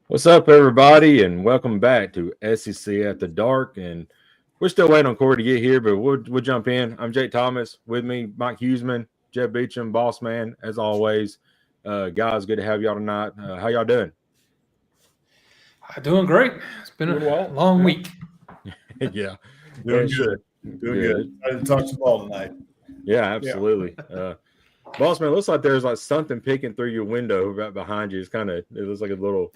What's up, everybody, and welcome back to SEC After Dark. And we're still waiting on Corey to get here, but we'll jump in. I'm Jake Thomas. With me, Mike Huseman, Jeff Beecham, Boss Man, as always. Guys, good to have y'all tonight. How y'all doing? Doing great. It's been a long week. Yeah, Doing good. Doing good. Excited to talk some ball tonight. Yeah, absolutely. Boss Man, looks like there's like something peeking through your window right behind you. It looks like a little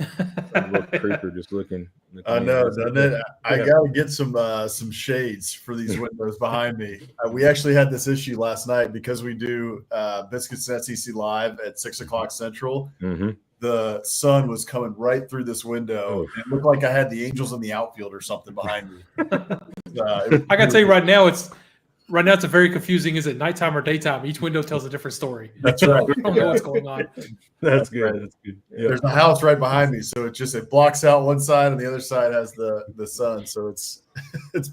creeper just looking. I know, doesn't it? I got to get some shades for these windows behind me. We actually had this issue last night because we do Biscuits and SEC Live at 6 o'clock Central. Mm-hmm. The sun was coming right through this window. It looked like I had the Angels in the outfield or something behind me. I got to tell you right now, it's a very confusing. Is it nighttime or daytime? Each window tells a different story. That's right. I don't know what's going on. That's good. That's good. Yeah. There's a house right behind me, so it blocks out one side, and the other side has the sun. So it's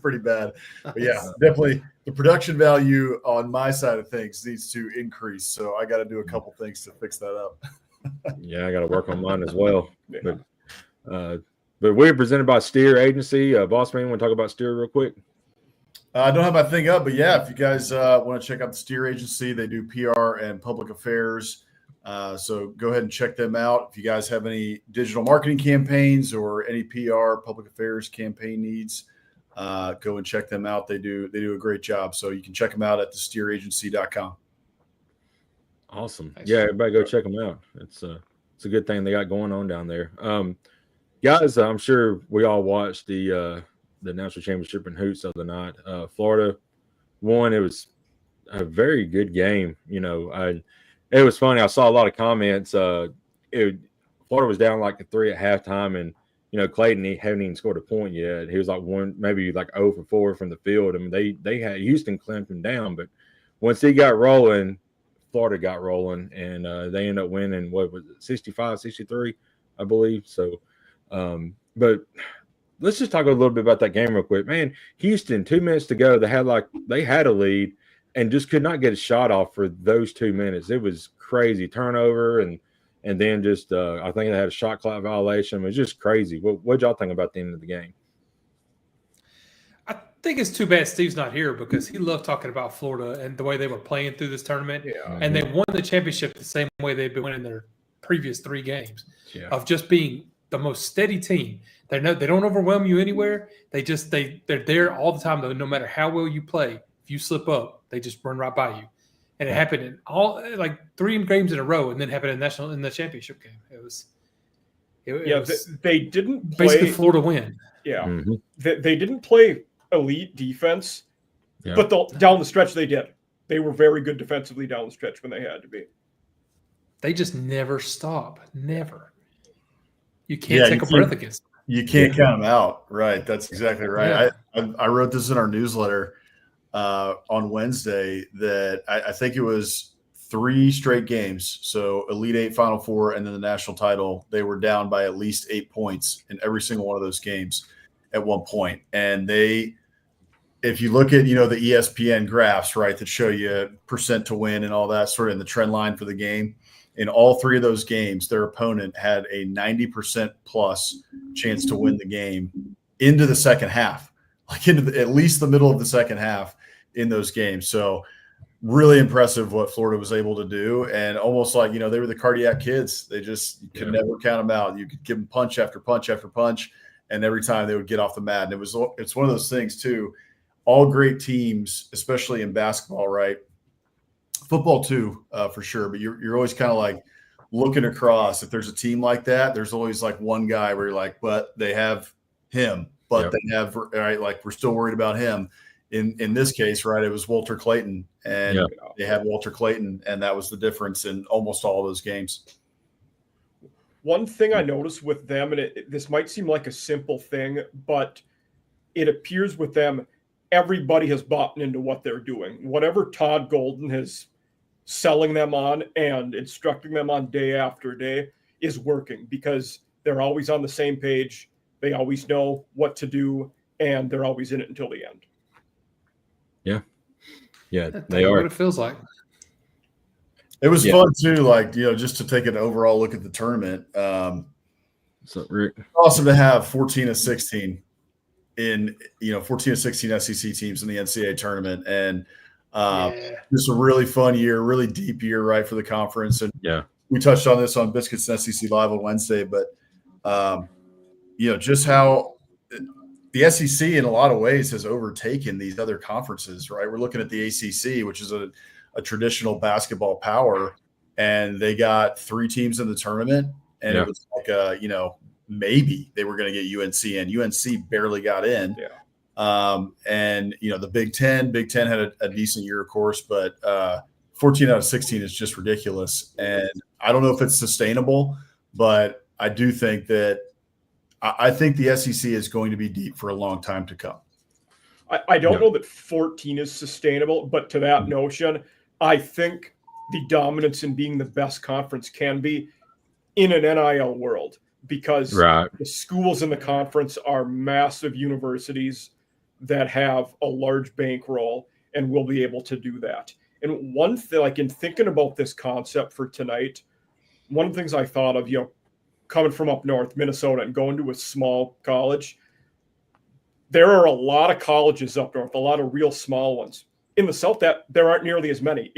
pretty bad. But yeah, definitely the production value on my side of things needs to increase. So I got to do a couple things to fix that up. Yeah, I got to work on mine as well. But we're presented by Steer Agency. Boss Man, want to talk about Steer real quick? I don't have my thing up, but yeah, if you guys want to check out the Steer Agency, they do PR and public affairs. So go ahead and check them out. If you guys have any digital marketing campaigns or any PR, public affairs campaign needs, go and check them out. They do a great job. So you can check them out at thesteeragency.com. Awesome. Yeah, everybody go check them out. It's a good thing they got going on down there. Guys, I'm sure we all watched the national championship in hoops the other night. Florida won. It was a very good game. It was funny. I saw a lot of comments. Florida was down like 3 at halftime, and Clayton, he hadn't even scored a point yet. He was like 0 for 4 from the field. I mean, they had Houston clamped him down, but once he got rolling, Florida got rolling, and they ended up winning. What was it, 65-63, I believe. So, but let's just talk a little bit about that game real quick, man. Houston, 2 minutes to go, they had a lead and just could not get a shot off for those 2 minutes. It was crazy turnover, and then just I think they had a shot clock violation. It was just crazy. What y'all think about the end of the game? I think it's too bad Steve's not here because he loved talking about Florida and the way they were playing through this tournament. Yeah. And they won the championship the same way they've been winning their previous 3 games of just being the most steady team. They don't overwhelm you anywhere. They're there all the time, though. No matter how well you play, if you slip up, they just run right by you. And it happened in all 3 games in a row, and then happened in the championship game. They didn't play, basically Florida win. Yeah, Mm-hmm. they didn't play elite defense, but down the stretch they did. They were very good defensively down the stretch when they had to be. They just never stop. Never. You can't take a breath against them. You can't count them out. Right. That's exactly right. Yeah. I wrote this in our newsletter on Wednesday that I think it was 3 straight games. So Elite Eight, Final Four, and then the national title, they were down by at least 8 points in every single one of those games at one point. And if you look at, the ESPN graphs, right, that show you percent to win and all that sort of in the trend line for the game, in all 3 of those games, their opponent had a 90% plus chance to win the game into the second half, into at least the middle of the second half in those games. So really impressive what Florida was able to do. And almost like, they were the cardiac kids. They just could never count them out. You could give them punch after punch after punch, and every time they would get off the mat. And it's one of those things too. All great teams, especially in basketball, right? Football too, for sure. But you're always kind of like looking across. If there's a team like that, there's always like one guy where you're like, but they have him, but they have, right? Like we're still worried about him. In this case, right, it was Walter Clayton, and they had Walter Clayton, and that was the difference in almost all of those games. One thing I noticed with them, and this might seem like a simple thing, but it appears with them, everybody has bought into what they're doing. Whatever Todd Golden is selling them on and instructing them on day after day is working because they're always on the same page. They always know what to do, and they're always in it until the end. Yeah, they are. What it feels like. It was fun too, just to take an overall look at the tournament. So Rick, awesome to have 14 of 16 in 14 of 16 SEC teams in the NCAA tournament, and just a really fun year, really deep year, right, for the conference. And we touched on this on Biscuits and SEC Live on Wednesday, but just how the SEC in a lot of ways has overtaken these other conferences, right? We're looking at the ACC, which is a traditional basketball power, and they got 3 teams in the tournament, and it was like maybe they were going to get UNC in. UNC barely got in. And the Big Ten had a decent year, of course, but 14 out of 16 is just ridiculous. And I don't know if it's sustainable, but I do think that I think the SEC is going to be deep for a long time to come. I don't know that 14 is sustainable, but to that notion, I think the dominance in being the best conference can be in an NIL world, because the schools in the conference are massive universities that have a large bankroll and will be able to do that. And one thing, like in thinking about this concept for tonight, one of the things I thought of, coming from up north, Minnesota, and going to a small college, there are a lot of colleges up north, a lot of real small ones. In the South, that there aren't nearly as many.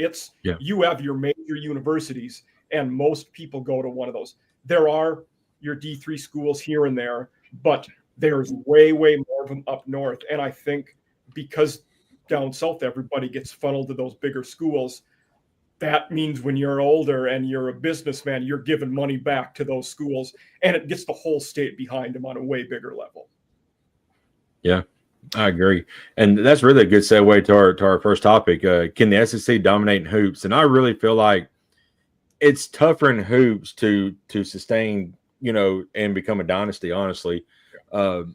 You have your major universities, and most people go to one of those. There are your D3 schools here and there, but there's way, way more of them up north. And I think because down south, everybody gets funneled to those bigger schools, that means when you're older and you're a businessman, you're giving money back to those schools, and it gets the whole state behind them on a way bigger level. Yeah, I agree. And that's really a good segue to our first topic. Can the SEC dominate in hoops? And I really feel like it's tougher in hoops to sustain, and become a dynasty, honestly,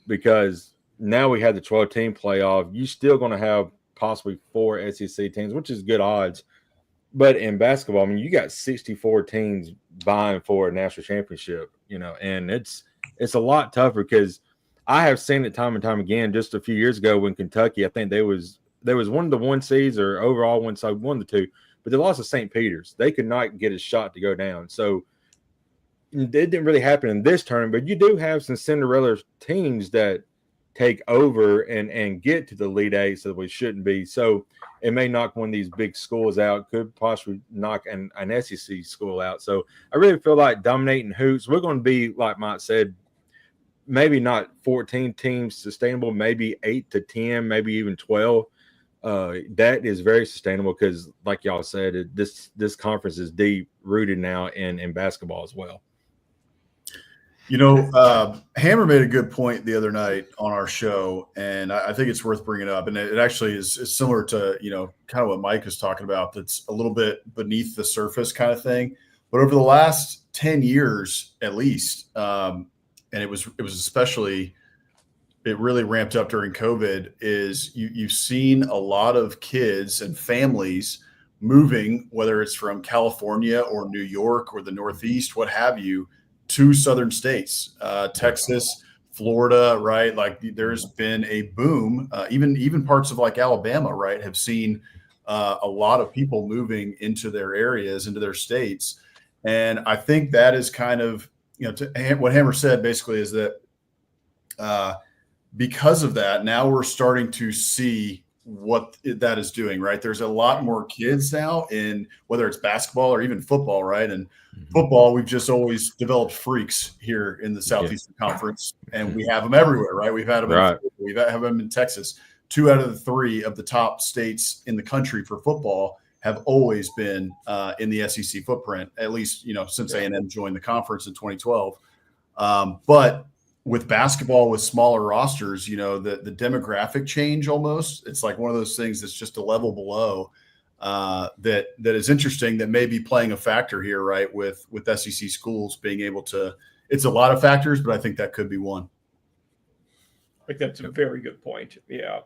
because now we have the 12-team playoff. You're still going to have possibly 4 SEC teams, which is good odds. But in basketball, I mean, you got 64 teams vying for a national championship, and it's a lot tougher, because I have seen it time and time again. Just a few years ago when Kentucky, I think there was one of the 1 seeds or overall one of the 2, but they lost to St. Peter's. They could not get a shot to go down. So it didn't really happen in this tournament, but you do have some Cinderella teams that take over and get to the Elite Eight, so we shouldn't be. So it may knock one of these big schools out, could possibly knock an SEC school out. So I really feel like dominating hoops, we're going to be, like Mike said, maybe not 14 teams sustainable, maybe 8 to 10, maybe even 12. That is very sustainable, because like y'all said, this conference is deep rooted now in basketball as well. Hammer made a good point the other night on our show, and I think it's worth bringing up. And it actually is similar to, kind of what Mike was talking about. That's a little bit beneath the surface kind of thing. But over the last 10 years, at least, and it was especially, it really ramped up during COVID, is you've seen a lot of kids and families moving, whether it's from California or New York or the Northeast, what have you, to southern states, Texas, Florida, right? Like there's been a boom, even parts of like Alabama, right, have seen a lot of people moving into their areas, into their states. And I think that is kind of, what Hammer said basically is that because of that, now we're starting to see what that is doing, right? There's a lot more kids now in whether it's basketball or even football, right? And football, we've just always developed freaks here in the Southeastern Conference, and we have them everywhere, right? We've had them, we have them in Texas. 2 out of the 3 of the top states in the country for football have always been in the SEC footprint, at least, since A&M joined the conference in 2012. But with basketball, with smaller rosters, the demographic change almost, it's like one of those things that's just a level below that is interesting, that may be playing a factor here, right? With SEC schools being able to, it's a lot of factors, but I think that could be one. I think that's a very good point. Yeah.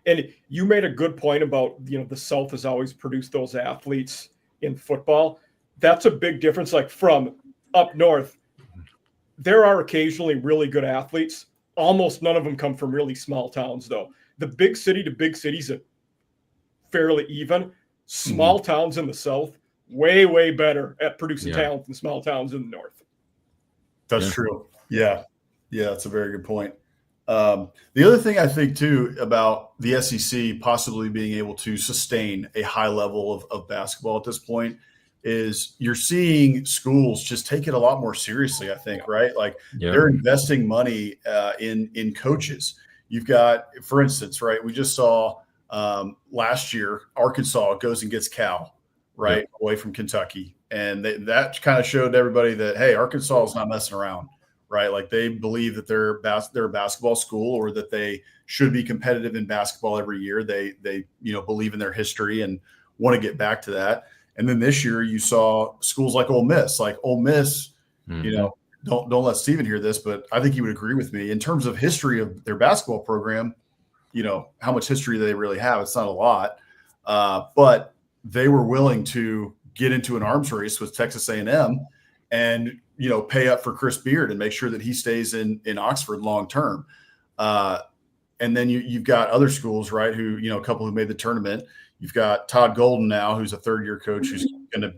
And you made a good point about, the South has always produced those athletes in football. That's a big difference. Like from up north, there are occasionally really good athletes. Almost none of them come from really small towns, though. The big city to big cities are fairly even. Small towns in the South, way, way better at producing talent than small towns in the North. That's true. Yeah. Yeah, that's a very good point. The other thing I think too about the SEC possibly being able to sustain a high level of basketball at this point is you're seeing schools just take it a lot more seriously. I think, right? Like they're investing money in coaches. You've got, for instance, right? We just saw last year Arkansas goes and gets Cal, right, away from Kentucky, and that kind of showed everybody that hey, Arkansas is not messing around. Right, like they believe that they're a basketball school, or that they should be competitive in basketball every year. They believe in their history and want to get back to that. And then this year, you saw schools like Ole Miss. Like Ole Miss, don't let Steven hear this, but I think he would agree with me in terms of history of their basketball program. How much history they really have. It's not a lot, but they were willing to get into an arms race with Texas A&M and pay up for Chris Beard and make sure that he stays in Oxford long term. And then you've got other schools, right, who, a couple who made the tournament. You've got Todd Golden now, who's a third-year coach who's going to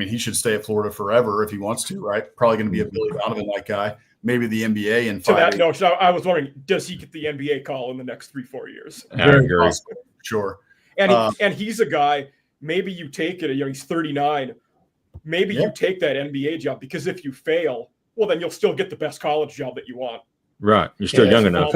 – he should stay at Florida forever if he wants to, right? Probably going to be a Billy Donovan-like guy, maybe the NBA in 5 To that note, I was wondering, does he get the NBA call in the next 3-4 years? Very possible, sure. And he's a guy, maybe you take it, he's 39. Maybe you take that NBA job, because if you fail, well, then you'll still get the best college job that you want. Right. You're still young enough.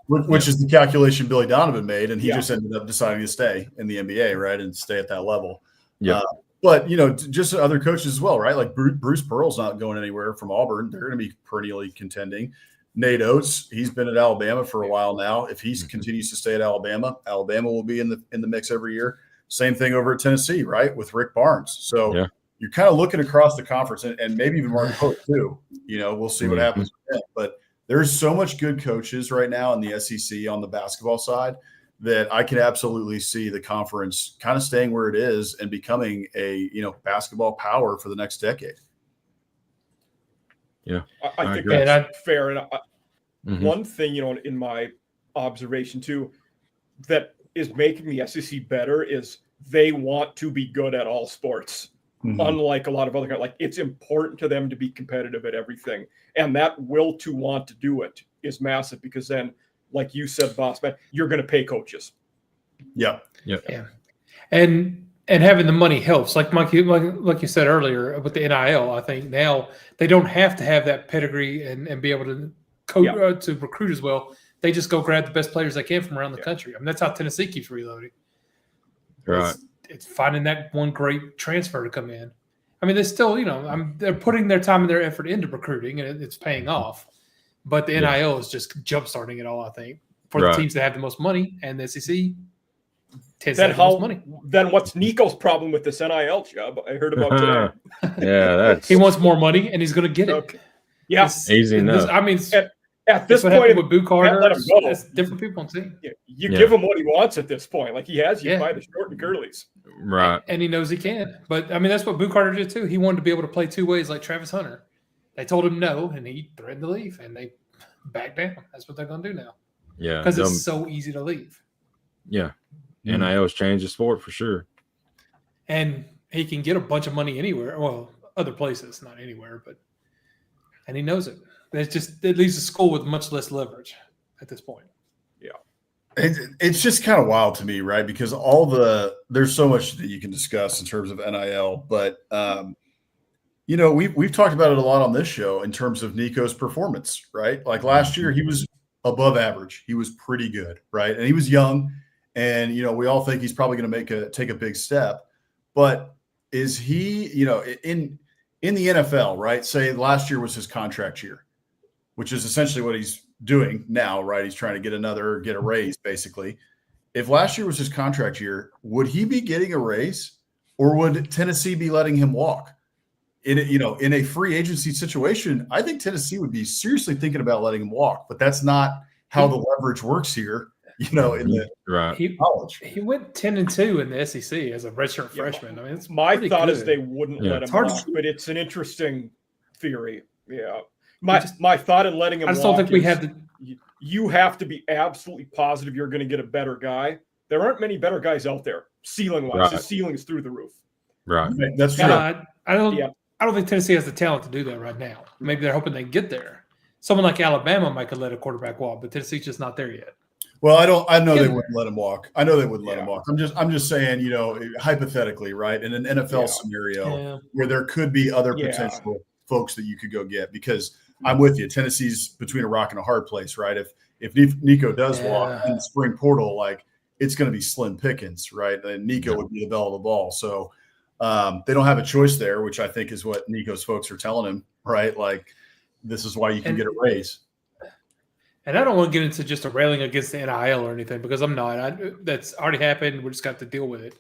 Which is the calculation Billy Donovan made, and he just ended up deciding to stay in the NBA, right, and stay at that level. Yeah. But, just other coaches as well, right? Like Bruce Pearl's not going anywhere from Auburn. They're going to be perennially contending. Nate Oates, he's been at Alabama for a while now. If he continues to stay at Alabama will be in the mix every year. Same thing over at Tennessee, right, with Rick Barnes. So you're kind of looking across the conference, and maybe even Mark Pope too. We'll see what happens with him. But there's so much good coaches right now in the SEC on the basketball side that I can absolutely see the conference kind of staying where it is and becoming a basketball power for the next decade. Yeah, I think that's fair. And one thing, in my observation too, that is making the SEC better is they want to be good at all sports. Unlike a lot of other guys, like it's important to them to be competitive at everything. And that will to want to do it is massive, because then, like you said, boss man, you're going to pay coaches. Yeah. And having the money helps. Like you said earlier with the NIL, I think now they don't have to have that pedigree and be able to coach to recruit as well. They just go grab the best players they can from around the country. That's how Tennessee keeps reloading. Right. It's finding that one great transfer to come in. They still, they're putting their time and their effort into recruiting, and it's paying off. But the NIL is just jump-starting it all, I think, for the teams that have the most money, and the SEC tends to have the most money. Then what's Nico's problem with this NIL job? I heard about today. He wants more money, and he's going to get it. Okay. Yeah. Easy enough. At this point, with Boo Carter, it's different people on team. You give him what he wants at this point. Like he has you by the short and curlies. Right. And he knows he can. But, that's what Boo Carter did too. He wanted to be able to play two ways like Travis Hunter. They told him no, and he threatened to leave, and they backed down. That's what they're going to do now. Yeah. Because it's so easy to leave. Yeah. NIL's changed the sport for sure. And he can get a bunch of money anywhere. Well, other places, not anywhere, and he knows it. It leaves the school with much less leverage at this point. Yeah. It's just kind of wild to me, right? Because there's so much that you can discuss in terms of NIL, but we've talked about it a lot on this show in terms of Nico's performance, right? Like last year, he was above average. He was pretty good, right? And he was young, and we all think he's probably going to take a big step. But is he, in the NFL, right? Say last year was his contract year, which is essentially what he's doing now, right? He's trying to get a raise, basically. If last year was his contract year, would he be getting a raise, or would Tennessee be letting him walk? In a free agency situation, I think Tennessee would be seriously thinking about letting him walk, but that's not how the leverage works here. In the college, he went 10-2 in the SEC as a redshirt freshman. It's my thought is they wouldn't let him walk, but it's an interesting theory. Yeah. My thought in letting him walk, I just don't think we have to. You have to be absolutely positive you're going to get a better guy. There aren't many better guys out there, ceiling-wise. Right. The ceiling is through the roof. Right. That's true. I don't think Tennessee has the talent to do that right now. Maybe they're hoping they get there. someone like Alabama might could let a quarterback walk, but Tennessee's just not there yet. Well, I know they wouldn't let him walk. I know they wouldn't let him walk. I'm just saying, hypothetically, right? In an NFL scenario where there could be other potential folks that you could go get, because I'm with you. Tennessee's between a rock and a hard place, right? If Nico does walk in the spring portal, like, it's going to be slim pickings, right? And Nico would be the belle of the ball. So they don't have a choice there, which I think is what Nico's folks are telling him, right? Like, this is why you can get a raise. And I don't want to get into just a railing against the NIL or anything, because I'm not. That's already happened. We just got to deal with it.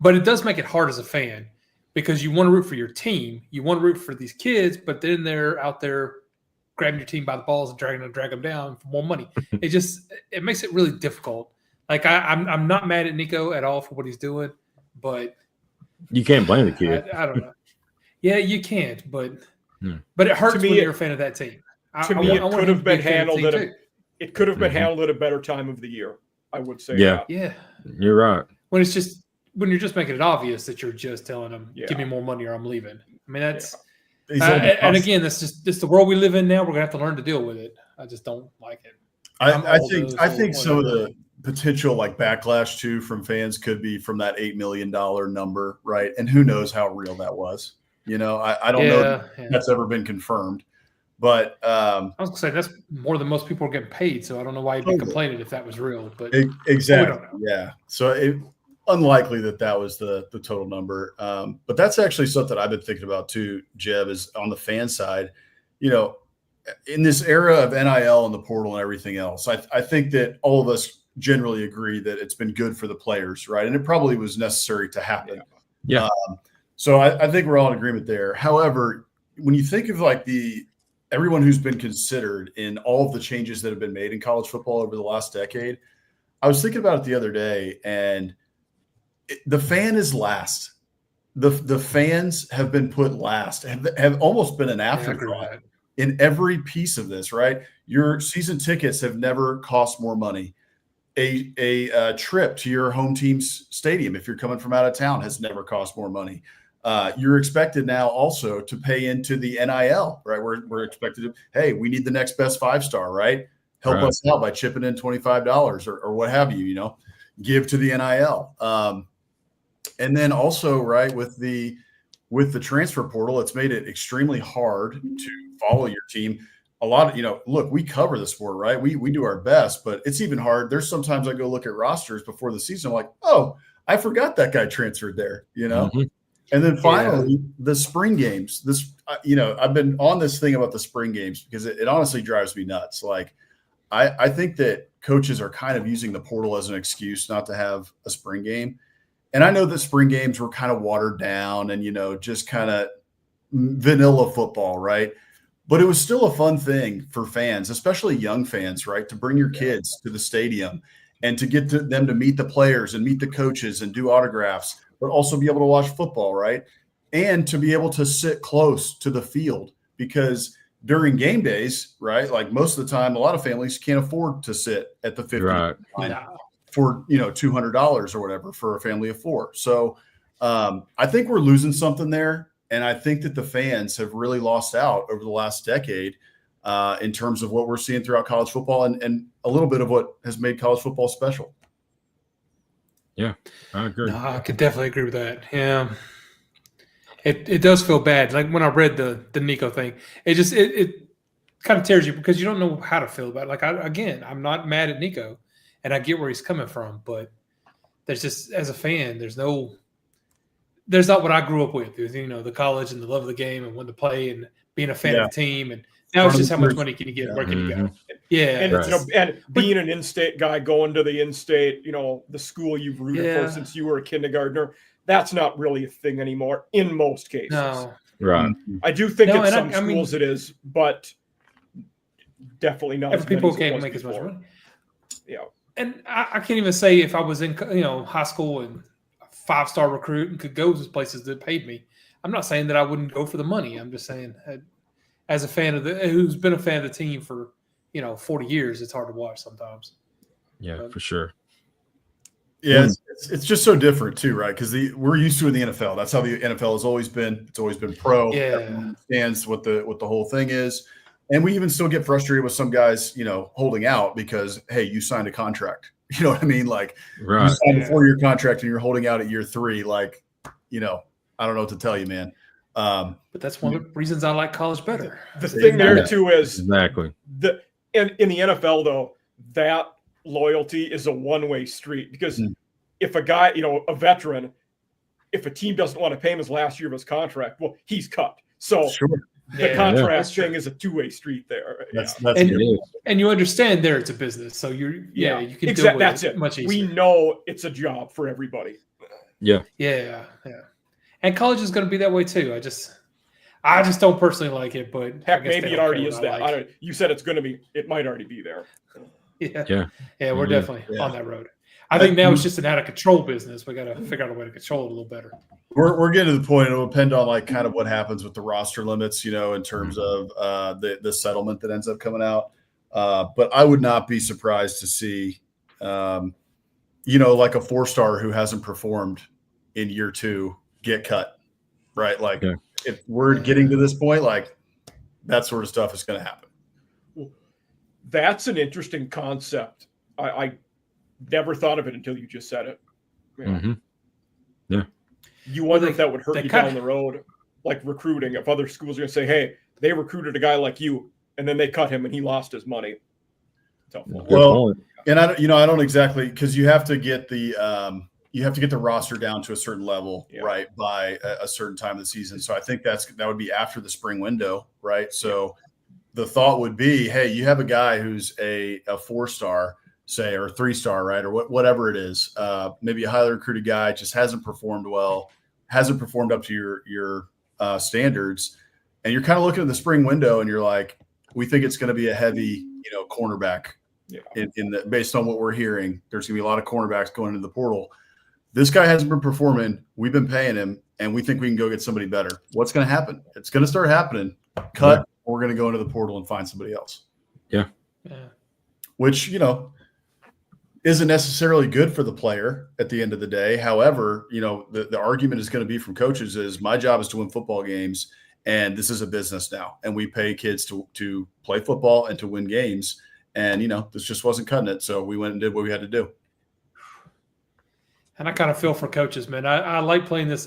But it does make it hard as a fan, because you want to root for your team. You want to root for these kids, but then they're out there grabbing your team by the balls and drag them down for more money. It makes it really difficult. Like, I'm not mad at Nico at all for what he's doing, but you can't blame the kid. I don't know. Yeah, you can't, but it hurts when you're a fan of that team. To me, it could have been handled at a better time of the year, I would say. Yeah, you're right. When you're just making it obvious that you're just telling them, give me more money or I'm leaving. I mean, that's and again, this the world we live in now. We're gonna have to learn to deal with it. I just don't like it. I think some of the potential like backlash too from fans could be from that $8 million number, right? And who knows how real that was? I don't know if that's ever been confirmed. But I was gonna say that's more than most people are getting paid, so I don't know why you'd be complaining if that was real. But exactly, yeah. So unlikely that was the total number. But that's actually something I've been thinking about too, Jeb, is on the fan side. In this era of NIL and the portal and everything else, I think that all of us generally agree that it's been good for the players, right? And it probably was necessary to happen. Yeah. So I think we're all in agreement there. However, when you think of like everyone who's been considered in all of the changes that have been made in college football over the last decade, I was thinking about it the other day, and the fan is last. The fans have been put last, have almost been an afterthought in every piece of this, right? Your season tickets have never cost more money. A trip to your home team's stadium, if you're coming from out of town, has never cost more money. You're expected now also to pay into the NIL, right? We're expected to, hey, we need the next best 5-star, right? Help us out by chipping in $25 or what have you, give to the NIL. And then also, right, with the transfer portal, it's made it extremely hard to follow your team. A lot of, look, we cover the sport, right? We do our best, but it's even hard. There's sometimes I go look at rosters before the season. I'm like, oh, I forgot that guy transferred there, Mm-hmm. And then finally, the spring games. I've been on this thing about the spring games because it honestly drives me nuts. Like, I think that coaches are kind of using the portal as an excuse not to have a spring game. And I know that spring games were kind of watered down and, just kind of vanilla football, right? But it was still a fun thing for fans, especially young fans, right? To bring your kids to the stadium and to get them to meet the players and meet the coaches and do autographs, but also be able to watch football, right? And to be able to sit close to the field, because during game days, right, like most of the time, a lot of families can't afford to sit at the 50 line for, $200 or whatever for a family of 4. So I think we're losing something there. And I think that the fans have really lost out over the last decade in terms of what we're seeing throughout college football and a little bit of what has made college football special. Yeah, I agree. No, I could definitely agree with that. Yeah. It does feel bad. Like when I read the Nico thing, it kind of tears you because you don't know how to feel about it. Like, I'm not mad at Nico and I get where he's coming from, but there's just, as a fan, there's not what I grew up with. The college and the love of the game and when to play and being a fan of the team. And now it's just how much money can you get? Where can you go? Yeah. And, and being an in-state guy, going to the in-state, the school you've rooted for since you were a kindergartner, that's not really a thing anymore in most cases. No. Right. I do think in some schools it is, but definitely not. As people can't make as much money. Yeah. And I can't even say if I was in high school and a 5-star recruit and could go to places that paid me. I'm not saying that I wouldn't go for the money. I'm just saying as a fan who's been a fan of the team for 40 years, it's hard to watch sometimes. Yeah, for sure. Yeah, it's just so different too, right? Because we're used to in the NFL. That's how the NFL has always been. It's always been pro. Yeah, everyone understands what the whole thing is. And we even still get frustrated with some guys, holding out because, hey, you signed a contract. You know what I mean? Like, Right. you signed a 4-year contract and you're holding out at year 3. Like, I don't know what to tell you, man. But that's one of the reasons I like college better. The thing there too is exactly in the NFL though, that loyalty is a one-way street, because if a guy, a veteran, if a team doesn't want to pay him his last year of his contract, well, he's cut. So the contract thing is a two-way street there. And you understand there it's a business, so you can deal with that's it much easier. We know it's a job for everybody. Yeah. And college is going to be that way too. I just don't personally like it, but heck, maybe it already is that. Like. You said it's going to be. It might already be there. Yeah. We're definitely on that road. I think now it's just an out of control business. We got to figure out a way to control it a little better. We're getting to the point. It'll depend on like kind of what happens with the roster limits, in terms of the settlement that ends up coming out. But I would not be surprised to see, like a 4-star who hasn't performed in year 2 get cut, right? Like if we're getting to this point, like that sort of stuff is going to happen. Well, that's an interesting concept. I never thought of it until you just said it. Yeah. You wonder if that would hurt you down the road, like recruiting. If other schools are going to say, "Hey, they recruited a guy like you," and then they cut him and he lost his money. Well, and I don't exactly, because you have to get the roster down to a certain level, right, by a certain time of the season. So I think that would be after the spring window, right? So the thought would be, hey, you have a guy who's a 4-star, say, or a 3-star, right, or whatever it is, maybe a highly recruited guy, just hasn't performed well, hasn't performed up to your standards, and you're kind of looking at the spring window and you're like, we think it's going to be a heavy, cornerback. Based on what we're hearing, there's going to be a lot of cornerbacks going into the portal. This guy hasn't been performing. We've been paying him, and we think we can go get somebody better. What's going to happen? It's going to start happening. Cut. We're going to go into the portal and find somebody else. Yeah. Which, isn't necessarily good for the player at the end of the day. However, the argument is going to be from coaches is my job is to win football games, and this is a business now, and we pay kids to play football and to win games. And, this just wasn't cutting it. So we went and did what we had to do. And I kind of feel for coaches, man. I like playing this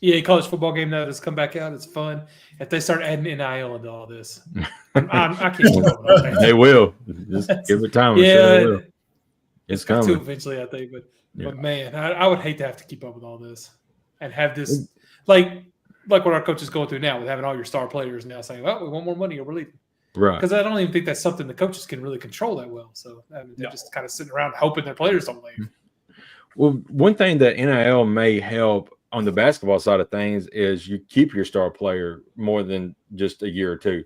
EA college football game now that's come back out. It's fun. If they start adding NIL into all this, I can't keep up with that. They will. Just give it time. Yeah. It's coming. Too eventually, I think. But man, I would hate to have to keep up with all this and have this like what our coaches going through now with having all your star players now saying, "Oh, we want more money or we're leaving." Right. Because I don't even think that's something the coaches can really control that well. So they're just kind of sitting around hoping their players don't leave. Well, one thing that NIL may help on the basketball side of things is you keep your star player more than just a year or two.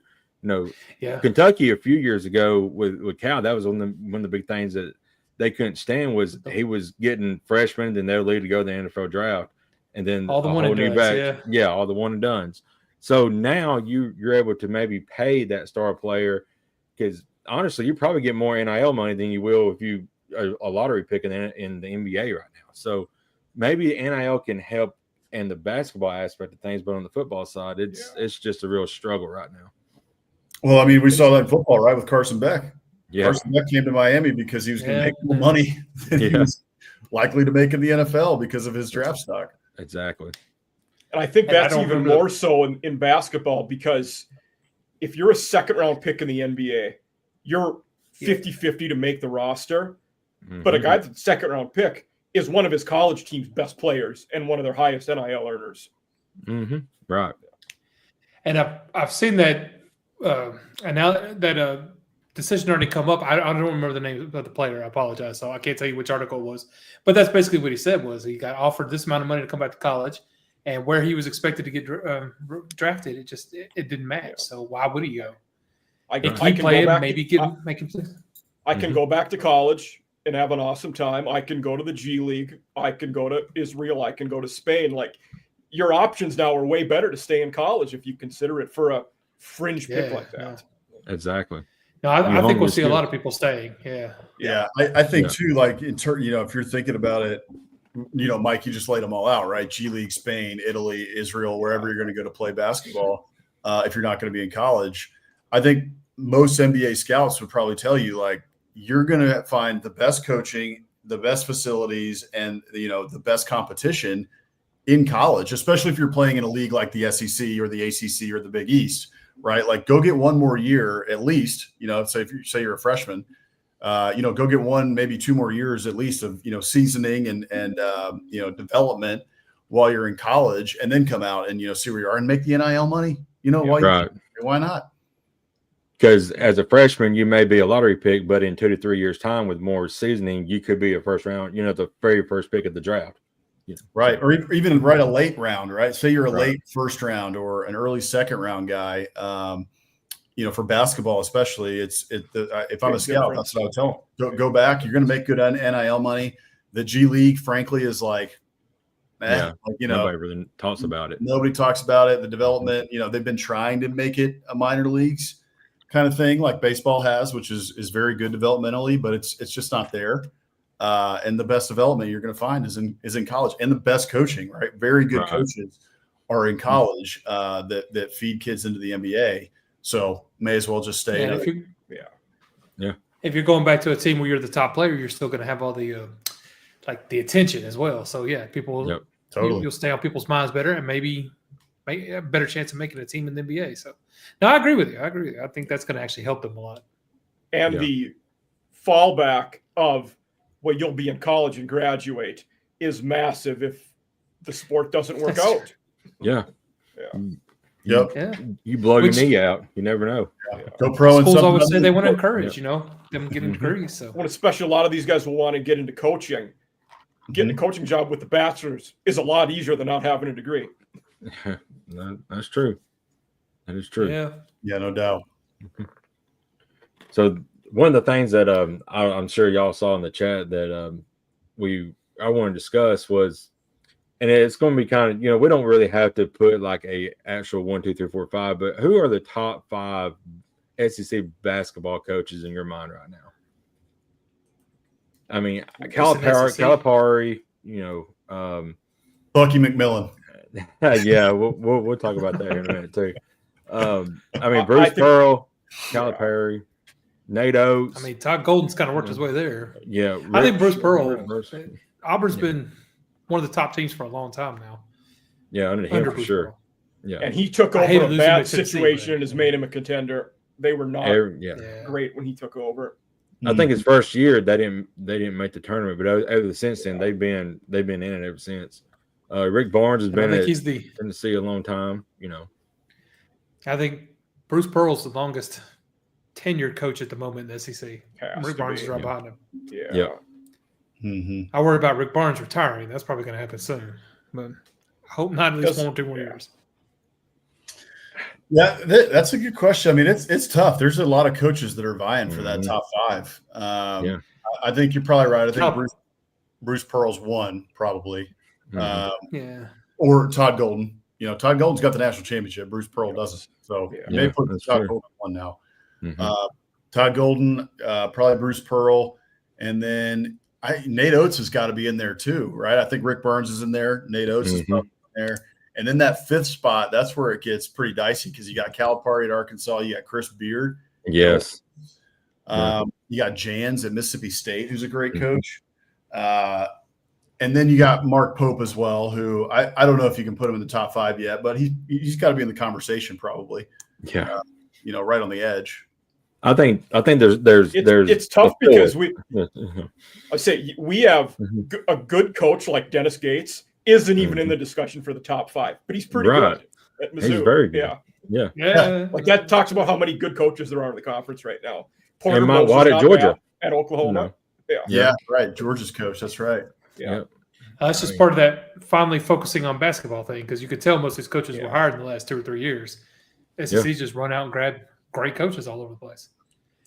Kentucky a few years ago with Cal, that was one of the big things that they couldn't stand was he was getting freshmen and they're lead to go to the NFL draft, and then all the one and dones, all the one and dones. So now you're able to maybe pay that star player, because honestly, you probably get more NIL money than you will if you are a lottery pick in the NBA right now. So maybe NIL can help in the basketball aspect of things, but on the football side, it's just a real struggle right now. Well, I mean, we saw that in football, right, with Carson Beck. Yeah. Carson Beck came to Miami because he was going to make more money than he was likely to make in the NFL because of his draft stock. Exactly. And I think that's even more so in basketball, because if you're a second-round pick in the NBA, you're 50-50 to make the roster. Mm-hmm. But a guy that's a second-round pick is one of his college team's best players and one of their highest NIL earners. Mm-hmm. Right. And I've seen that and now that decision already come up. I don't remember the name of the player. I apologize. So I can't tell you which article it was. But that's basically what he said was he got offered this amount of money to come back to college. And where he was expected to get drafted, it didn't match. So why would he go? I can play him, maybe make him play. I can go back to college and have an awesome time. I can go to the G League. I can go to Israel. I can go to Spain. Like, your options now are way better to stay in college if you consider it for a fringe pick like that. Exactly. No, I think we'll see a lot of people staying. Yeah. I think too. Like if you're thinking about it, Mike, you just laid them all out, right? G League, Spain, Italy, Israel, wherever you're going to go to play basketball. If you're not going to be in college, I think most NBA scouts would probably tell you, like, you're going to find the best coaching, the best facilities, and, the best competition in college, especially if you're playing in a league like the SEC or the ACC or the Big East, right? Like, go get one more year at least, say if you're a freshman, go get one, maybe 2 more years at least of, seasoning and development while you're in college, and then come out and, see where you are and make the NIL money, why not? Because as a freshman, you may be a lottery pick, but in 2 to 3 years' time, with more seasoning, you could be a first round, the very first pick of the draft. Right. Or even right a late round, right? Say you're a late first round or an early second round guy. For basketball, especially, if I'm a scout, that's what I would tell them. Go back. You're going to make good NIL money. The G League, frankly, is like, nobody really talks about it. Nobody talks about it. The development, they've been trying to make it a minor leagues kind of thing, like baseball has, which is very good developmentally, but it's just not there. And the best development you're going to find is in college, and the best coaching, right? Very good coaches are in college that feed kids into the NBA. So may as well just stay. If you're going back to a team where you're the top player, you're still going to have all the the attention as well. So people totally you'll stay on people's minds better, and maybe make a better chance of making a team in the NBA. So, no, I agree with you. I think that's going to actually help them a lot. And the fallback of you'll be in college and graduate is massive if the sport doesn't work out. Yeah. Yep. Yeah. You blow your knee out. You never know. Go pro. Schools always say they want to encourage, them getting degrees. So, well, especially a lot of these guys will want to get into coaching. Getting a coaching job with the bachelor's is a lot easier than not having a degree. That's true. That is true. Yeah, no doubt. So one of the things that I'm sure y'all saw in the chat that I want to discuss was, and it's going to be kind of, we don't really have to put like a actual 1, 2, 3, 4, 5, but who are the top 5 SEC basketball coaches in your mind right now? I mean, Calipari, Bucky McMillan. Yeah, we'll talk about that here in a minute too. I mean, Bruce Pearl, Calipari, Nate Oates. I mean, Todd Golden's kind of worked his way there. Yeah, I think Bruce Pearl. Auburn's been one of the top teams for a long time now. Yeah, under him for sure. Pearl. Yeah, and he took over a bad situation and has made him a contender. They were not great when he took over. I think his first year they didn't make the tournament, but ever since then they've been in it ever since. Rick Barnes has been in Tennessee a long time. I think Bruce Pearl's the longest tenured coach at the moment in the SEC. Rick Barnes is right behind him. Yeah. Mm-hmm. I worry about Rick Barnes retiring. That's probably going to happen soon, but I hope not at least 1 or 2 more years. Yeah, that's a good question. I mean, it's tough. There's a lot of coaches that are vying for that top 5. I think you're probably right. I think Bruce Pearl's 1 probably. Or Todd Golden. Todd Golden's got the national championship. Bruce Pearl doesn't. So maybe put Todd Golden 1 now. Todd Golden, probably Bruce Pearl, and then Nate Oates has got to be in there too, right? I think Rick Barnes is in there. Nate Oates is probably in there. And then that 5th spot, that's where it gets pretty dicey because you got Calipari at Arkansas, you got Chris Beard. Yes. You got Jans at Mississippi State, who's a great coach. And then you got Mark Pope as well, who I don't know if you can put him in the top 5 yet, but he's got to be in the conversation probably. Yeah. Right on the edge. I think there's it's tough because I say we have a good coach like Dennis Gates isn't even in the discussion for the top 5, but he's pretty good at Mizzou. He's very good. Yeah. Like that talks about how many good coaches there are in the conference right now. Porter and Mike Watt at Georgia, at Oklahoma. Yeah, right. Georgia's coach. That's right. Yeah. That's just part of that finally focusing on basketball thing because you could tell most of these coaches were hired in the last 2 or 3 years. SEC's just run out and grab great coaches all over the place.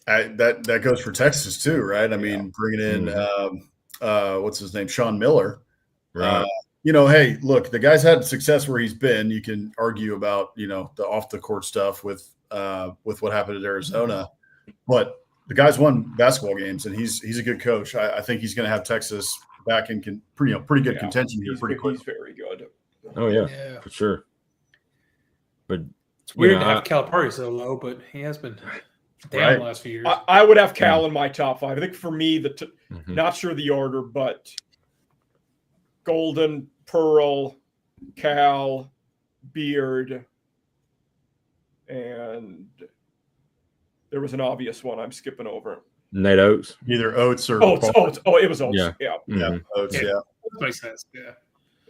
That goes for Texas too, right? I mean, bringing in what's his name, Sean Miller. Right. Hey, look, the guy's had success where he's been. You can argue about the off the court stuff with what happened at Arizona, but the guy's won basketball games and he's a good coach. I think he's going to have Texas back in pretty good contention here pretty quick. He's very good. Oh yeah, for sure. But It's weird to have Calipari so low, but he has been down the last few years. I would have Cal in my top 5. I think for me, not sure the order, but Golden, Pearl, Cal, Beard, and there was an obvious one I'm skipping over. Nate Oates. Either Oates or Oates. Oh, it was Oates. Yeah. Oates. Yeah. That makes sense. Yeah.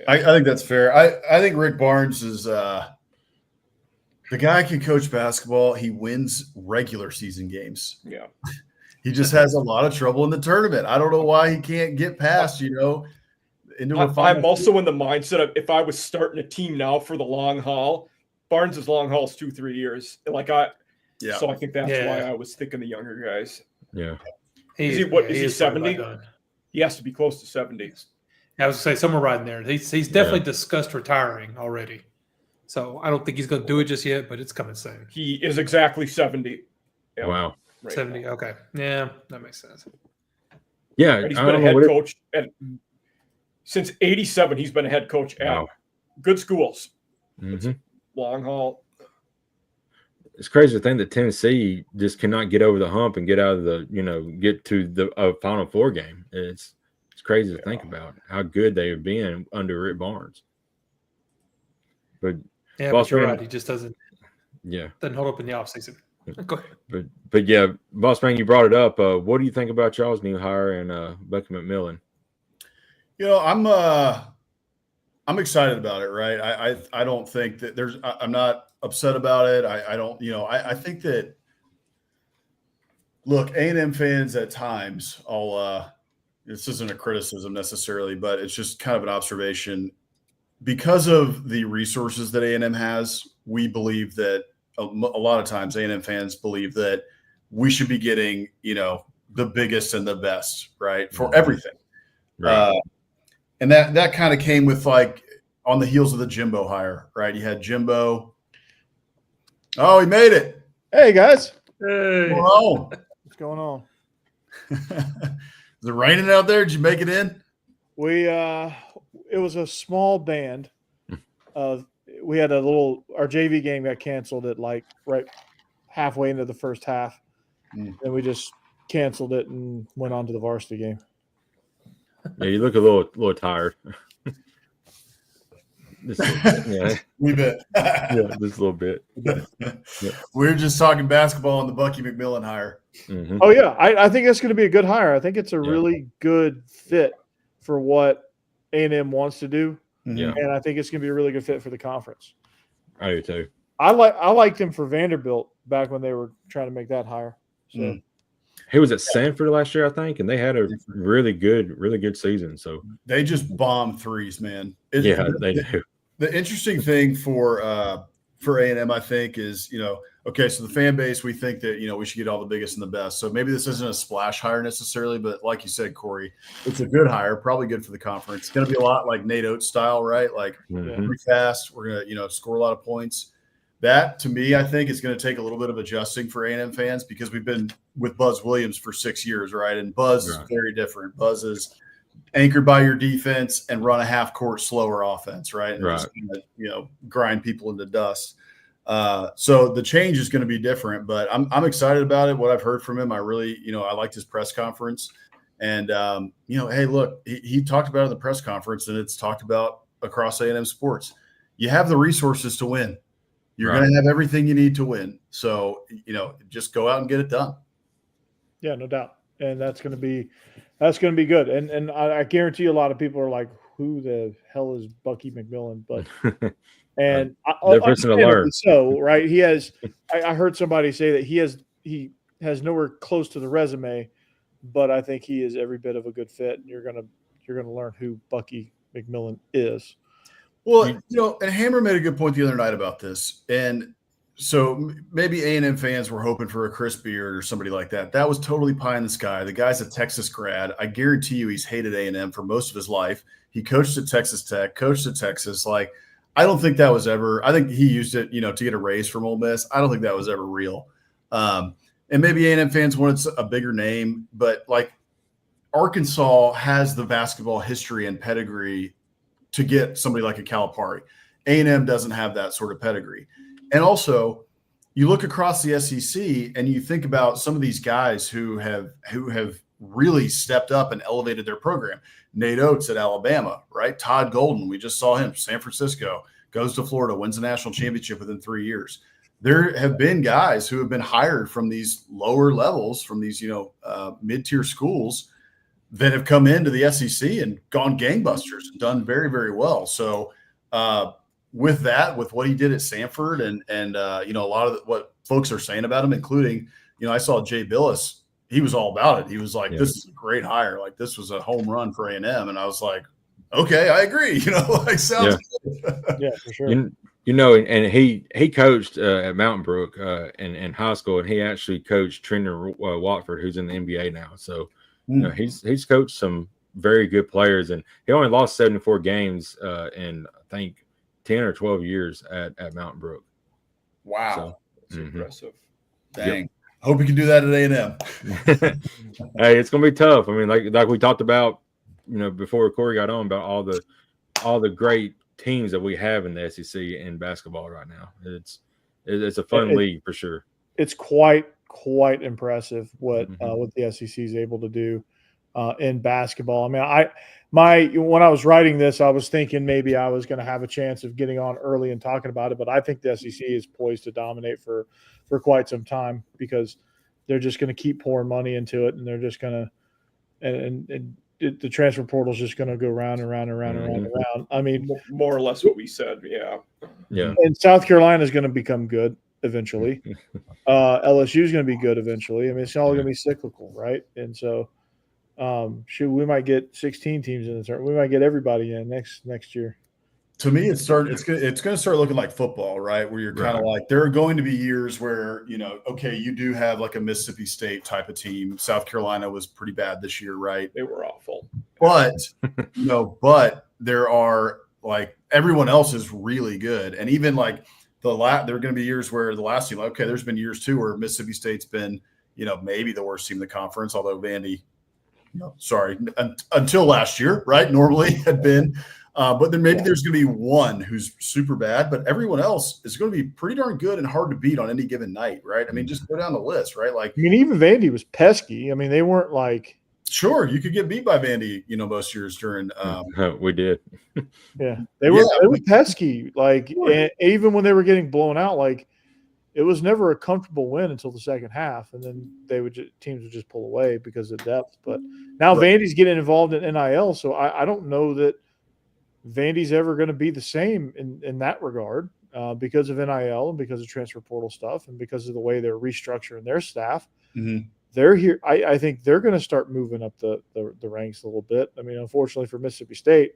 I think that's fair. I think Rick Barnes is the guy can coach basketball. He wins regular season games. Yeah. He just has a lot of trouble in the tournament. I don't know why he can't get past, into a final. I'm also in the mindset of if I was starting a team now for the long haul, Barnes' long haul is 2-3 years. So I think that's why I was thinking the younger guys. Yeah. Is he 70? He has to be close to 70. I was going to say somewhere right in there. He's definitely discussed retiring already. So I don't think he's going to do it just yet, but it's coming soon. He is exactly 70. Yeah. Wow. Right 70. now. Okay. Yeah, that makes sense. Yeah. And he's been a head coach since 87. He's been a head coach at good schools. Mm-hmm. Long haul. It's crazy to think that Tennessee just cannot get over the hump and get out of the, get to the Final Four game. It's crazy to think about how good they have been under Rick Barnes. But but you're right. He just doesn't hold up in the offseason. Go ahead. But yeah, Boss Man, you brought it up. What do you think about y'all's new hire and Bucky McMillan? I'm excited about it, right? I don't think that I'm not upset about it. I don't, I think that, look, A&M fans at times, this isn't a criticism necessarily, but it's just kind of an observation. Because of the resources that A&M has, we believe that a lot of times A&M fans believe that we should be getting, the biggest and the best, right, for everything. Right. And that kind of came with on the heels of the Jimbo hire, right? You had Jimbo. Oh, he made it. Hey, guys. Hey. What's going on? Is it raining out there? Did you make it in? It was a small band. We had our JV game got canceled at right halfway into the first half. And we just canceled it and went on to the varsity game. Yeah, you look a little tired. We bet. Yeah, just a little bit. Yeah. We're just talking basketball and the Bucky McMillan hire. Mm-hmm. Oh yeah, I think that's going to be a good hire. I think it's a really good fit for what A&M wants to do. Yeah, and I think it's going to be a really good fit for the conference. I do too. I liked him for Vanderbilt back when they were trying to make that hire. So. He was at Sanford last year, I think, and they had a really good season. So they just bomb threes, man. They do. The interesting thing for A&M, I think, is okay. So the fan base, we think that we should get all the biggest and the best. So maybe this isn't a splash hire necessarily, but like you said, Corey, it's a good hire, probably good for the conference. It's going to be a lot like Nate Oates style, right? Pretty fast. We're going to score a lot of points. That, to me, I think is going to take a little bit of adjusting for A&M fans because we've been with Buzz Williams for 6 years, right? And Buzz is very different. Buzz is anchored by your defense and run a half-court slower offense, right? And just grind people into dust. So the change is going to be different, but I'm excited about it. What I've heard from him, I really, I liked his press conference. And, hey, look, he talked about it in the press conference, and it's talked about across A&M sports. You have the resources to win. You're going to have everything you need to win. So, just go out and get it done. Yeah, no doubt. And that's going to be good. And I guarantee a lot of people are like, who the hell is Bucky McMillan? But and they're person to learn. So, right. He has I heard somebody say that he has nowhere close to the resume, but I think he is every bit of a good fit. And you're gonna learn who Bucky McMillan is. Well, and Hammer made a good point the other night about this. And so maybe A&M fans were hoping for a Chris Beard or somebody like that. That was totally pie in the sky. The guy's a Texas grad. I guarantee you he's hated A&M for most of his life. He coached at Texas Tech, coached at Texas. I don't think that was ever – I think he used it, to get a raise from Ole Miss. I don't think that was ever real. And maybe A&M fans wanted a bigger name, but, Arkansas has the basketball history and pedigree to get somebody like a Calipari. A&M doesn't have that sort of pedigree. And also, you look across the SEC and you think about some of these guys who have really stepped up and elevated their program. Nate Oates at Alabama, right? Todd Golden, we just saw him, San Francisco, goes to Florida, wins a national championship within 3 years. There have been guys who have been hired from these lower levels, from these, mid-tier schools that have come into the SEC and gone gangbusters and done very, very well. So with that, with what he did at Samford and a lot of what folks are saying about him, including, I saw Jay Billis, he was all about it. He was like, this is a great hire. Like, this was a home run for A&M. And I was like, okay, I agree. Sounds good. Yeah, for sure. And he coached at Mountain Brook in high school, and he actually coached Trendon Watford, who's in the NBA now. So he's coached some very good players, and he only lost 74 games in I think 10 or 12 years at Mountain Brook. Wow, it's impressive. Dang. Yep. Hope we can do that at A&M. Hey, it's gonna be tough. I mean, like we talked about, before Corey got on, about all the great teams that we have in the SEC in basketball right now. It's a fun league for sure. It's quite impressive what the SEC is able to do in basketball. I mean, when I was writing this, I was thinking maybe I was going to have a chance of getting on early and talking about it, but I think the SEC is poised to dominate for quite some time because they're just going to keep pouring money into it, and they're just going to and the transfer portal is just going to go round and round and round and round and round. I mean, more or less what we said. Yeah. And South Carolina is going to become good eventually. LSU is going to be good eventually. I mean, it's all going to be cyclical, right? And so, we might get 16 teams in the tournament. We might get everybody in next year. To me, it's going to start looking like football, right? Where you're kind of like, there are going to be years where, okay, you do have like a Mississippi State type of team. South Carolina was pretty bad this year, right? They were awful. But, but there are like everyone else is really good. And even like there are going to be years where the last team, okay, there's been years too where Mississippi State's been, maybe the worst team in the conference, although Vandy, until last year, right? Normally had been. But then maybe there's going to be one who's super bad, but everyone else is going to be pretty darn good and hard to beat on any given night, right? I mean, just go down the list, right? Like, I mean, even Vandy was pesky. I mean, they weren't like. Sure, you could get beat by Vandy, most years during. We did. Yeah, they were pesky. Like, and even when they were getting blown out, like it was never a comfortable win until the second half, and then teams would just pull away because of depth. But now Vandy's getting involved in NIL, so I don't know that Vandy's ever going to be the same in that regard because of NIL and because of transfer portal stuff and because of the way they're restructuring their staff. Mm-hmm. They're here. I think they're going to start moving up the ranks a little bit. I mean, unfortunately for Mississippi State,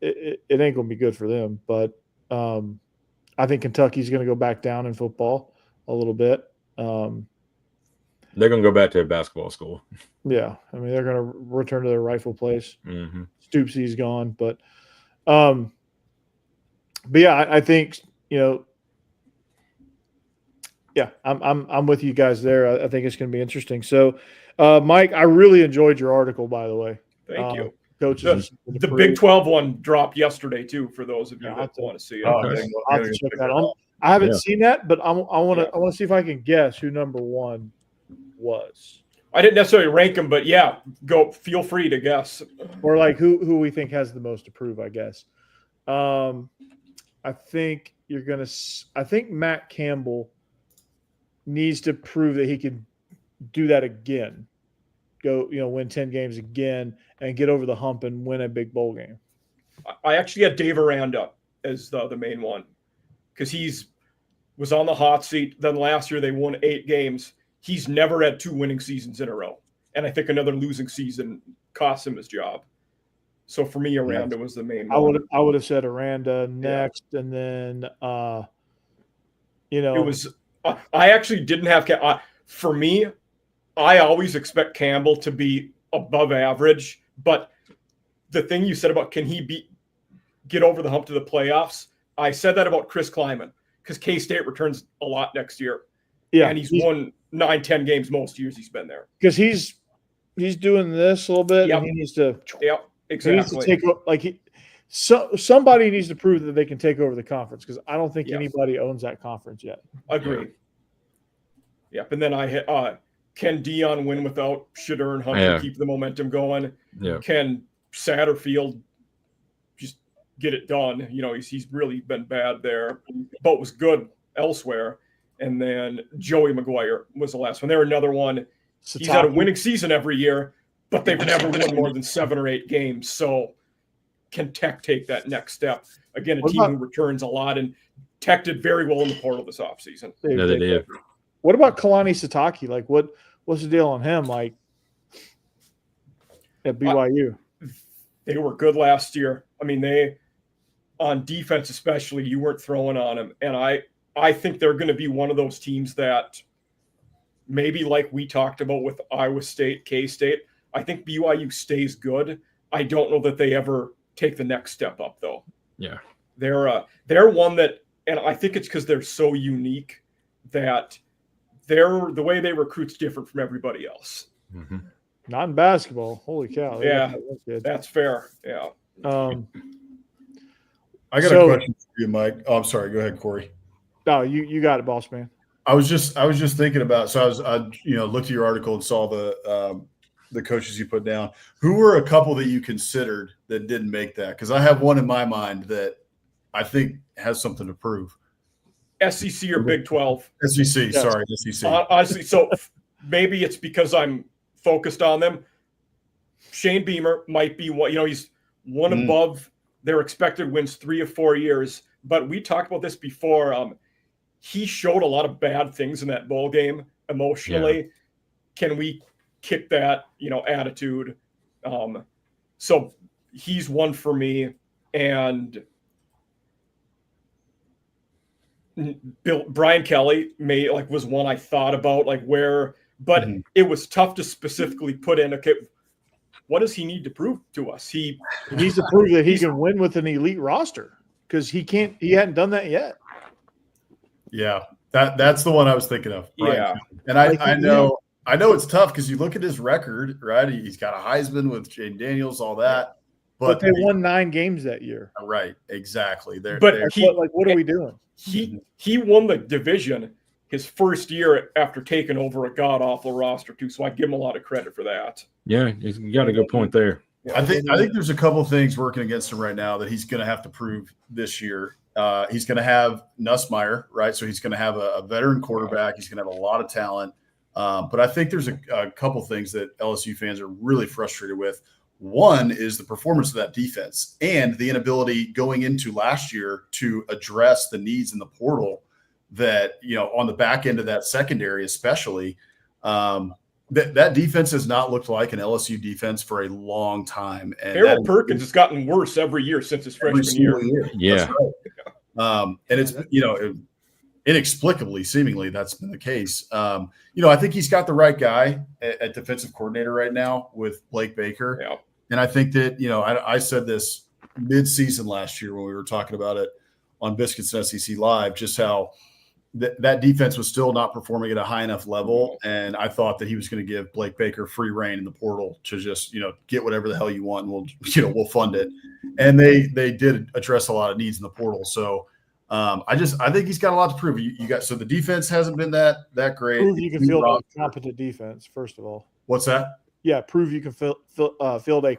it ain't going to be good for them. But I think Kentucky's going to go back down in football a little bit. They're going to go back to a basketball school. Yeah. I mean, they're going to return to their rightful place. Mm-hmm. Stoops gone. But yeah, I think, I'm with you guys there. I think it's going to be interesting. So, Mike, I really enjoyed your article, by the way. Thank you. Coaches. The Big 12 one dropped yesterday, too, for those of you that want to see it. I'll have to check that out. I haven't seen that, but I want to see if I can guess who number one was. I didn't necessarily rank them, but feel free to guess. Or like who we think has the most to prove, I guess. I think Matt Campbell needs to prove that he can do that again. Go, win 10 games again and get over the hump and win a big bowl game. I actually had Dave Aranda as the main one because was on the hot seat. Then last year they won 8 games. He's never had 2 winning seasons in a row. And I think another losing season cost him his job. So for me, Aranda was the main one. I would have said Aranda next, and then it was. I actually didn't have. For me, I always expect Campbell to be above average. But the thing you said about can he get over the hump to the playoffs? I said that about Chris Kleiman because K-State returns a lot next year. Yeah, and he's won 9-10 games most years he's been there. Because he's doing this a little bit. Yep. And he needs to. Yep. Exactly. He needs to take somebody needs to prove that they can take over the conference because I don't think Yeah. anybody owns that conference yet. Agreed. Yep. And then I hit, can Dion win without Shedeur and Hunter, keep the momentum going? Yeah. Can Satterfield just get it done? You know, he's really been bad there, but was good elsewhere. And then Joey McGuire was the last one. There another one. He's had a winning season every year, but they've never won more than 7 or 8 games. So can Tech take that next step? Again, a team who returns a lot, and Tech did very well in the portal this offseason. Yeah, they did. What about Kalani Sitake? Like, what's the deal on him? Like, at BYU, they were good last year. I mean, they on defense especially, you weren't throwing on them, and I think they're going to be one of those teams that maybe like we talked about with Iowa State, K-State. I think BYU stays good. I don't know that they ever take the next step up, though. Yeah, they're one that, and I think it's because they're so unique that the way they recruit's different from everybody else. Mm-hmm. Not in basketball. Holy cow! Yeah, that's fair. Yeah. I got a question for you, Mike. Oh, I'm sorry. Go ahead, Corey. No, you got it, boss man. I was just thinking about. So I looked at your article and saw the coaches you put down. Who were a couple that you considered that didn't make that? Because I have one in my mind that I think has something to prove. SEC or Big 12? SEC. Yes. Sorry, SEC. Honestly, so maybe it's because I'm focused on them. Shane Beamer might be one. You know, he's one above their expected wins 3 or 4 years. But we talked about this before. He showed a lot of bad things in that bowl game emotionally. Yeah. Can we kick that, attitude? So he's one for me. And Brian Kelly was one I thought about, but it was tough to specifically put in, okay, what does he need to prove to us? He needs to prove that he can win with an elite roster because he hadn't done that yet. Yeah, that's the one I was thinking of. Right? Yeah. And I know it's tough because you look at his record, right? He's got a Heisman with Jaden Daniels, all that. But they won 9 games that year. Right, exactly. What are we doing? He won the division his first year after taking over a god-awful roster, too, so I give him a lot of credit for that. Yeah, you got a good point there. I think there's a couple of things working against him right now that he's going to have to prove this year. He's going to have Nussmeier, right? So he's going to have a veteran quarterback. He's going to have a lot of talent. But I think there's a couple things that LSU fans are really frustrated with. One is the performance of that defense and the inability going into last year to address the needs in the portal that, on the back end of that secondary, especially, that defense has not looked like an LSU defense for a long time. And Harold Perkins has gotten worse every year since his freshman year. Yeah. Right. And it's, inexplicably, seemingly, that's been the case. I think he's got the right guy at defensive coordinator right now with Blake Baker. Yeah. And I think that, I said this mid-season last year when we were talking about it on Biscuits and SEC Live, just how that defense was still not performing at a high enough level. And I thought that he was going to give Blake Baker free reign in the portal to just, get whatever the hell you want and we'll fund it. And they did address a lot of needs in the portal. So I think he's got a lot to prove. So the defense hasn't been that great. Prove you can field a competent defense, first of all. What's that? Yeah, prove you can field a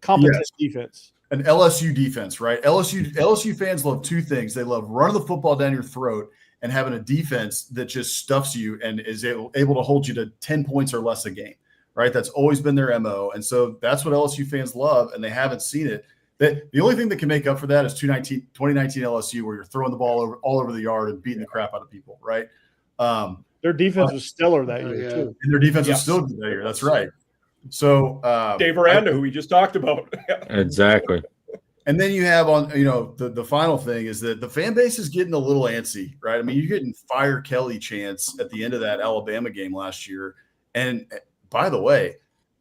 competent defense. An LSU defense, right? LSU fans love 2 things. They love running the football down your throat and having a defense that just stuffs you and is able to hold you to 10 points or less a game, right? That's always been their MO. And so that's what LSU fans love, and they haven't seen it. The only thing that can make up for that is 2019 LSU, where you're throwing the ball all over the yard and beating the crap out of people, right? Their defense was stellar that year, too. And their defense was still good that year. That's right. So Dave Aranda, who we just talked about. Exactly. And then you have the final thing is that the fan base is getting a little antsy, right? I mean, you're getting Fire Kelly chants at the end of that Alabama game last year. And by the way,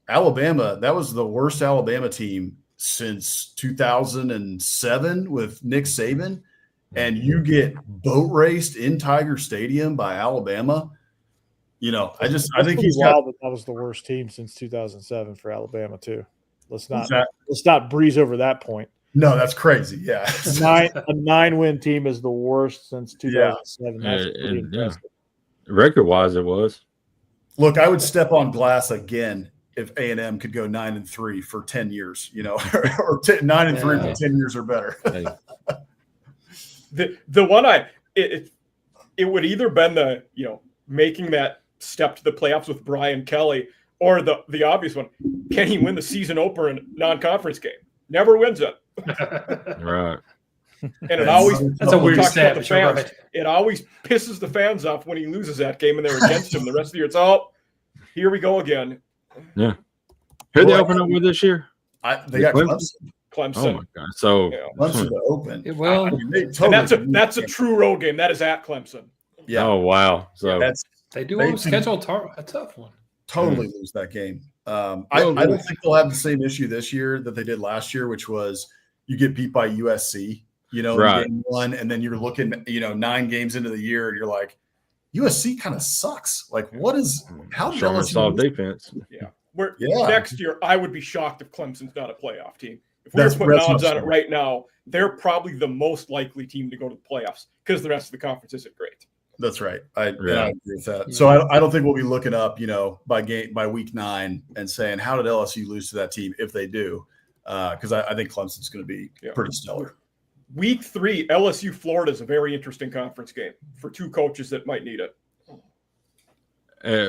Alabama, that was the worst Alabama team since 2007 with Nick Saban. And you get boat raced in Tiger Stadium by Alabama. I think he's wild that was the worst team since 2007 for Alabama too. Let's not breeze over that point. No, that's crazy. Yeah. A 9-win team is the worst since 2007. That's pretty impressive. Record-wise, it was. Look, I would step on glass again if A&M could go 9-3 for 10 years, or 9-3 for 10 years or better. The one it would either been the making that step to the playoffs with Brian Kelly, or the obvious one, can he win the season opener in a non-conference game? Never wins it. Right. And it always that's a weird stat. Right. It always pisses the fans off when he loses that game and they're against him. The rest of the year, it's here we go again. Yeah. Who they open up with this year? They got Clemson. Clemson. Oh my God! So Clemson to open. Well, and that's a true road game. That is at Clemson. Yeah. Oh wow! So they do schedule a tough one. Totally lose that game. I don't think they'll have the same issue this year that they did last year, which was you get beat by USC, in game one, and then you're looking, 9 games into the year, and you're like, USC kind of sucks. Like, how solid defense? Yeah. Next year, I would be shocked if Clemson's not a playoff team. If we were putting odds on it right now, they're probably the most likely team to go to the playoffs because the rest of the conference isn't great. That's right. I agree with that. Yeah. So I don't think we'll be looking up, by week 9 and saying, how did LSU lose to that team if they do? Because I think Clemson's going to be pretty stellar. Week 3, LSU Florida is a very interesting conference game for 2 coaches that might need it.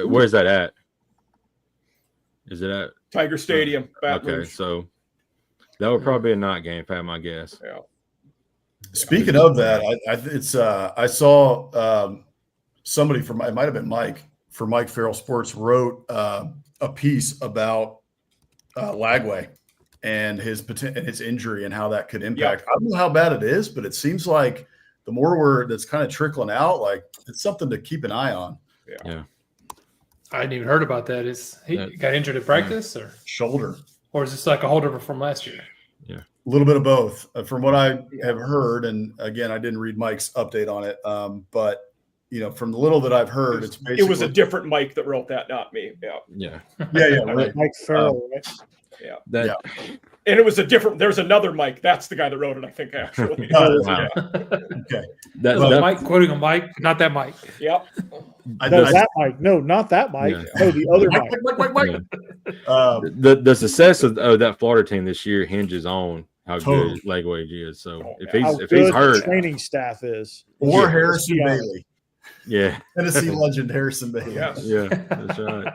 Where's that at? Is it at Tiger Stadium? Baton Rouge. So that would probably be a night game if I had my guess. Yeah. Speaking of that, I saw somebody from, it might have been Mike, for Mike Farrell Sports, wrote a piece about Lagway and his injury and how that could impact. I don't know how bad it is, but it seems like the more that's kind of trickling out, like it's something to keep an eye on. Yeah. I hadn't even heard about that. He got injured at practice or shoulder, or is this like a holdover from last year? Yeah, a little bit of both, from what I have heard. And again, I didn't read Mike's update on it, but from the little that I've heard, it was a different Mike that wrote that, not me. Yeah. Right. Mike Farrell, right? Yeah. And it was there's another Mike. That's the guy that wrote it, I think, actually. Wow. Okay. Mike quoting a Mike, not that Mike. Yep. That Mike. No, not that Mike. Yeah. No, the other Mike. The success of that Florida team this year hinges on how good Lagway is. So if he's hurt, the training staff is. Or Harrison Bailey. Yeah. Tennessee legend Harrison Bailey. Yeah, that's right.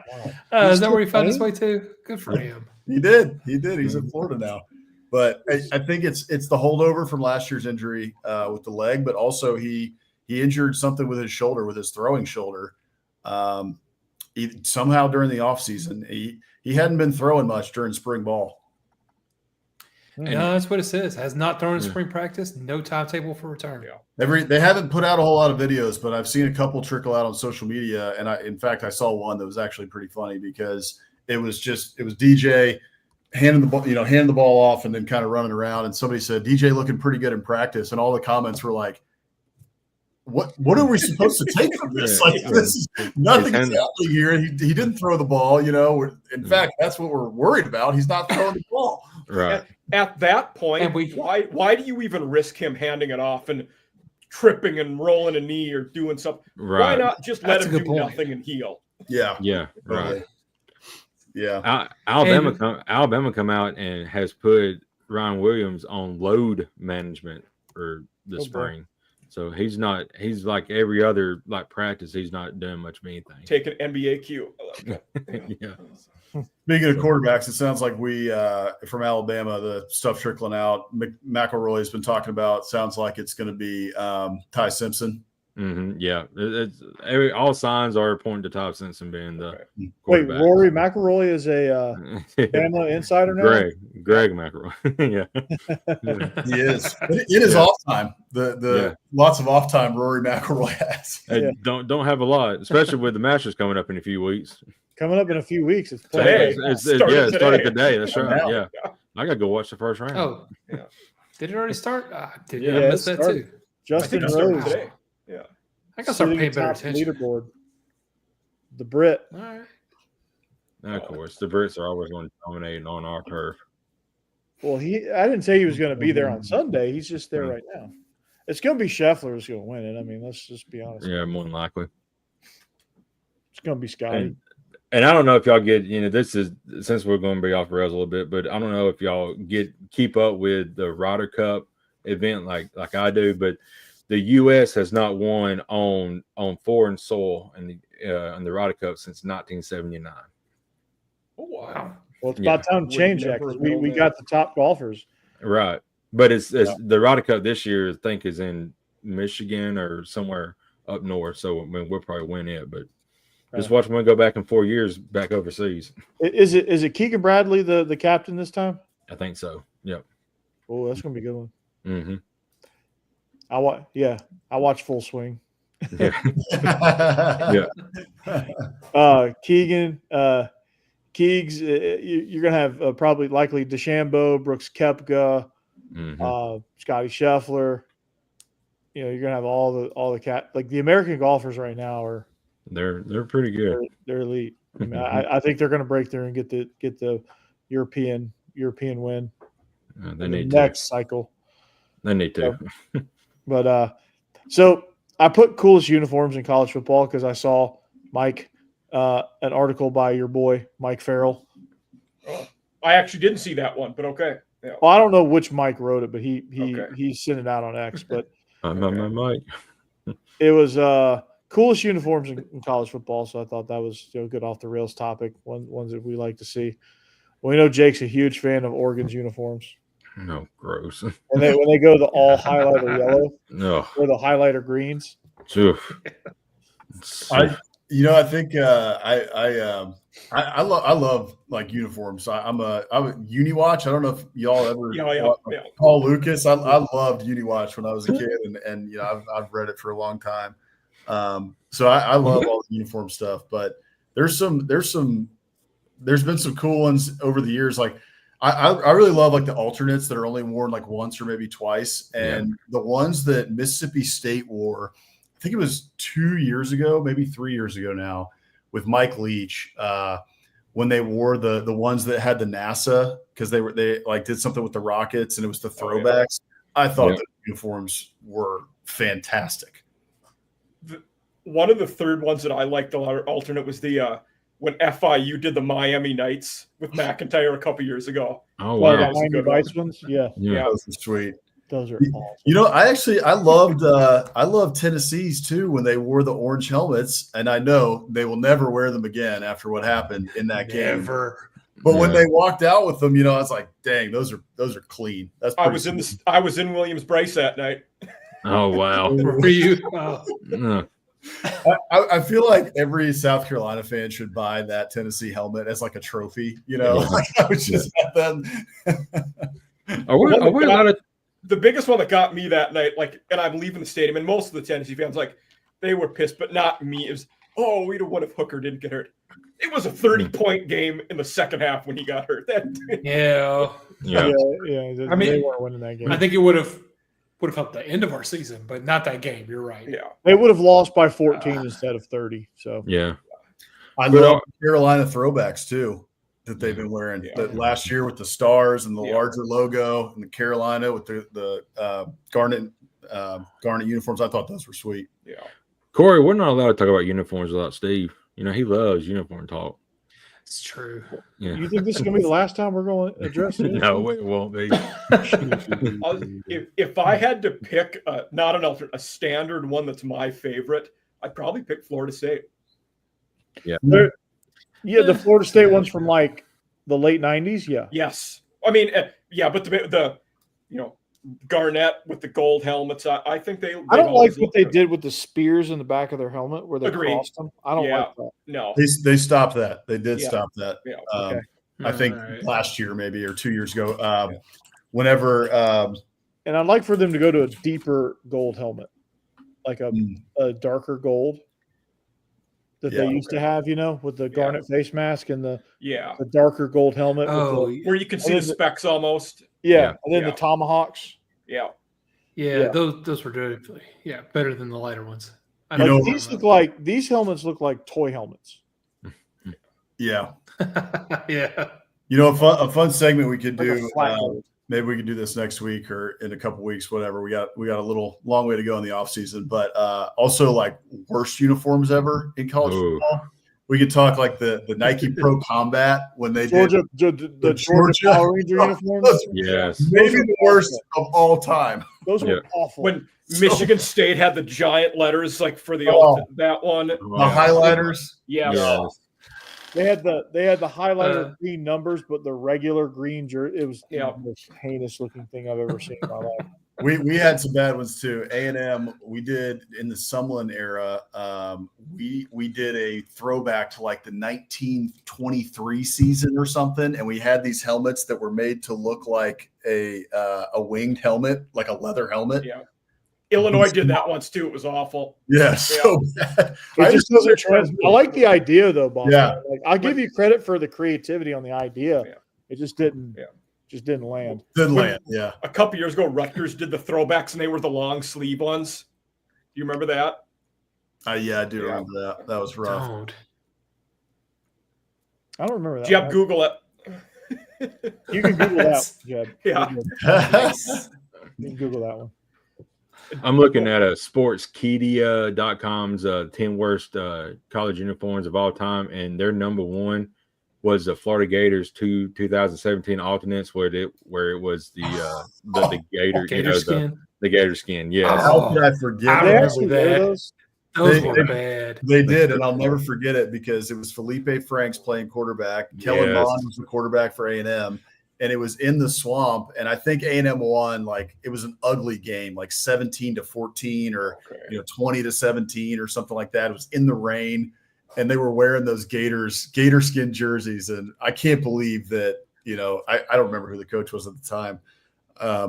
Is that where he found his way to? Good for him. He did. He's in Florida now. But I think it's the holdover from last year's injury with the leg, but also he injured something with his shoulder, with his throwing shoulder. Somehow during the offseason, he hadn't been throwing much during spring ball. No, that's what it says. Has not thrown in spring practice. No timetable for return. They haven't put out a whole lot of videos, but I've seen a couple trickle out on social media, and in fact I saw one that was actually pretty funny because it was DJ handing the ball off and then kind of running around, and somebody said DJ looking pretty good in practice, and all the comments were like, What are we supposed to take from this? Like, this is nothing is happening here. He didn't throw the ball, In fact, that's what we're worried about. He's not throwing the ball. Right. At that point, why do you even risk him handing it off and tripping and rolling a knee or doing something? Right. Why not just let him do nothing and heal? Yeah. Yeah. Right. Yeah. Alabama come out and has put Ryan Williams on load management for the spring. So he's like every other practice. He's not doing much of anything. Take an NBA cue. Yeah. Speaking of quarterbacks, it sounds like we from Alabama, the stuff trickling out. McElroy has been talking about. Sounds like it's going to be Ty Simpson. Mm-hmm. Yeah, all signs are pointing to Ty Simpson being the Wait, Rory McIlroy is a Bama insider now? Greg McElroy. Yeah. He is. It is off time. The lots of off time Rory McIlroy has. Don't have a lot, especially with the Masters coming up in a few weeks. Coming up in a few weeks. It's today. It started today. That's right. Yeah. I got to go watch the first round. Oh, yeah. Did it already start? I missed that too. Justin Rose. Today. Yeah. I got to start paying better attention. Leaderboard. The Brit. All right. Of course, the Brits are always going to dominate on our turf. Well, I didn't say he was going to be there on Sunday. He's just there right now. It's going to be Scheffler who's going to win it. I mean, let's just be honest. Yeah, more than likely. It's going to be Scotty. And I don't know if y'all get, this is, since we're going to be off the rails a little bit, but I don't know if y'all keep up with the Ryder Cup event like I do, but the U.S. has not won on foreign soil in the Ryder Cup since 1979. Oh, wow. Well, it's about time to change that because we got the top golfers. Right. But it's the Ryder Cup this year, I think, is in Michigan or somewhere up north. So, I mean, we'll probably win it, but just watch them go back in 4 years back overseas. Is it Keegan Bradley, the captain this time? I think so. Yep. Oh, that's going to be a good one. Mm-hmm. I watch Full Swing. Yeah. Keegan, Keegs, you're going to have probably likely DeChambeau, Brooks Koepka, Scotty Scheffler. You're going to have all the cat, like the American golfers right now are. They're pretty good. They're elite. I mean, I think they're going to break there and get the European win. They need next cycle. They need to. But so I put coolest uniforms in college football because I saw Mike an article by your boy Mike Farrell. I actually didn't see that one, but okay. Yeah. Well, I don't know which Mike wrote it, but he sent it out on X. But Mike. It was coolest uniforms in college football, so I thought that was a good off the rails topic. Ones that we like to see. Well, we know Jake's a huge fan of Oregon's uniforms. No, gross. And when they go the all highlighter yellow, no, or the highlighter greens. I think I love like uniforms. I'm a Uniwatch. I don't know if y'all ever Paul Lucas. I loved Uniwatch when I was a kid, and I've read it for a long time. So I love all the uniform stuff. But there's been some cool ones over the years. Like I really love like the alternates that are only worn like once or maybe twice, and the ones that Mississippi State wore. I think it was 2 years ago, maybe 3 years ago now, with Mike Leach, when they wore the ones that had the NASA, because they did something with the Rockets and it was the throwbacks. I thought the uniforms were fantastic. One of the third ones that I liked the alternate was the when FIU did the Miami Knights with McIntyre a couple years ago. Oh wow, the Miami Vice ones, yeah, those are sweet. Those are I awesome. loved Tennessee's too when they wore the orange helmets, and I know they will never wear them again after what happened in that game. Never. But when they walked out with them, I was like, "Dang, those are clean." I was in Williams-Brice that night. Oh wow. Were you? Wow. I feel like every South Carolina fan should buy that Tennessee helmet as like a trophy. Like I would just have them. Are we allowed to? The biggest one that got me that night, and I'm leaving the stadium, and most of the Tennessee fans, they were pissed, but not me. It was, we'd have won if Hooker didn't get hurt. It was a 30-point game in the second half when he got hurt. Yeah. I mean, they weren't winning that game. I think it would have helped the end of our season, but not that game. You're right. Yeah, they would have lost by 14 instead of 30. So I love Carolina throwbacks too that they've been wearing. That last year with the stars and the larger logo, and the Carolina with the garnet uniforms. I thought those were sweet. Yeah, Corey, we're not allowed to talk about uniforms without Steve. He loves uniform talk. It's true. Yeah. You think this is going to be the last time we're going to address it? No, it won't be. If I had to pick not an alternate, a standard one that's my favorite, I'd probably pick Florida State. Yeah. The Florida State ones from like the late 90s. Yeah. Yes. I mean, but the Garnett with the gold helmets. I think I don't like what they did with the spears in the back of their helmet where they crossed them. I don't like that. No, they stopped that. They did stop that. Yeah. Okay. I think last year maybe or 2 years ago. Whenever. And I'd like for them to go to a deeper gold helmet, like a darker gold that they used to have. With the garnet face mask and the darker gold helmet. Where you can see the specs almost. Yeah, and then the tomahawks. Yeah. Those were definitely better than the lighter ones. These helmets look like toy helmets. Yeah. Yeah. You know, a fun segment we could Like a do. flat coat. Maybe we can do this next week or in a couple weeks, whatever. We got a little long way to go in the off season, but also like worst uniforms ever in college football. We could talk like the Nike Pro Combat when they did the Georgia Power Ranger uniforms. Yes, maybe the worst of all time. Those were awful. When Michigan State had the giant letters like for the that one, The highlighters. yes. They had the highlighter green numbers, but the regular green jersey. It was the most heinous looking thing I've ever seen in my life. We had some bad ones too. A&M, we did in the Sumlin era. We did a throwback to like the 1923 season or something, and we had these helmets that were made to look like a winged helmet, like a leather helmet. Yeah. Illinois did that once too. It was awful. Yeah, so bad. It just doesn't translate. I like the idea though, Bob. Yeah. Like, I'll give you credit for the creativity on the idea. Yeah. It just didn't. Yeah. Just didn't land. Didn't land. Yeah. A couple years ago, Rutgers did the throwbacks, and they were the long sleeve ones. Do you remember that? Yeah, I do remember that. That was rough. Don't. I don't remember that. Jeb, Google it. You can Google that, Jeb. Yeah. You can Google that one. I'm looking at sportskedia.com's 10 worst college uniforms of all time, and their number one was the Florida Gators 2017 alternates, where it was the gator, Gator skin. the gator skin. Yes. How could I forget I They that? actually remember wear that. those? Those were bad. They did, and I'll never forget it because it was Felipe Franks playing quarterback. Kellen Yes. Mond was the quarterback for A&M, and it was in the swamp. And I think A&M won. Like it was an ugly game, like 17-14 or 20-17 or something like that. It was in the rain, and they were wearing those gator skin jerseys. And I can't believe that. I don't remember who the coach was at the time.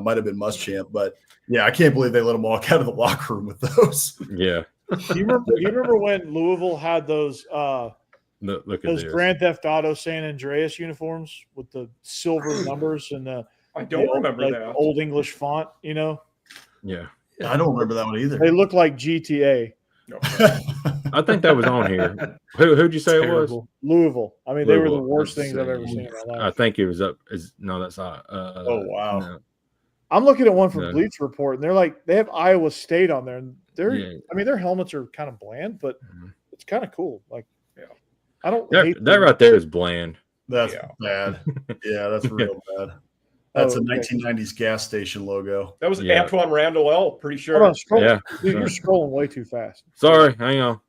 Might have been Muschamp, but yeah, I can't believe they let them walk out of the locker room with those. Yeah. Do you remember when Louisville had those Look at those this. Grand Theft Auto San Andreas uniforms with the silver numbers and the I don't remember like that. old English font? Yeah. I don't remember that one either. They look like GTA. No. I think that was on here. Who'd you say it was? Terrible. Louisville. I mean, they were the Louisville. worst Let's things I've ever see. seen in my I life. think it was up. No, that's not. Oh, wow. no. I'm looking at one from Yeah. Bleach Report, and they have Iowa State on there, and Yeah. their helmets are kind of bland, but Mhm. it's kind of cool. Like, Yeah. I don't That, hate that them. right there is bland. That's Yeah. bad. Yeah, that's real bad. That's a okay. 1990s gas station logo. That was Yeah. Antoine Randall L. Pretty sure. Hold on, scroll. Yeah. Dude, you're scrolling way too fast. Sorry, hang on.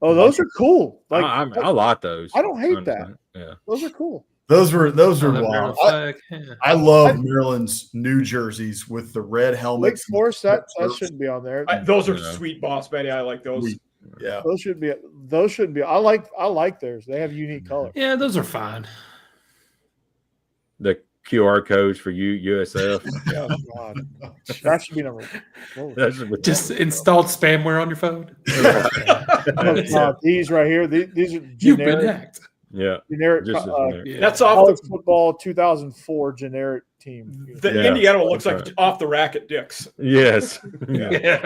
Oh, those are cool. Like, I like those. I don't hate that. Yeah. Those are cool. Those were Oh, that wild. Maryland flag. Yeah. I love Maryland's new jerseys with the red Lake helmets. Forest, that shouldn't be on there. Those are Yeah. sweet, boss man. Yeah, I like those. Sweet. Yeah. Those shouldn't be. Those shouldn't be. I like theirs. They have unique color. Yeah, those are fine. The QR codes for USF. Oh God, that should be number one. That's Just installed spamware on your phone. Oh, God, these right here. These are You've been generic. hacked. yeah. Generic. Just generic. Yeah. That's off college the football 2004 generic team. the Yeah. Indiana one looks like That's off the rack at Dick's. Yes. Yeah. Yeah.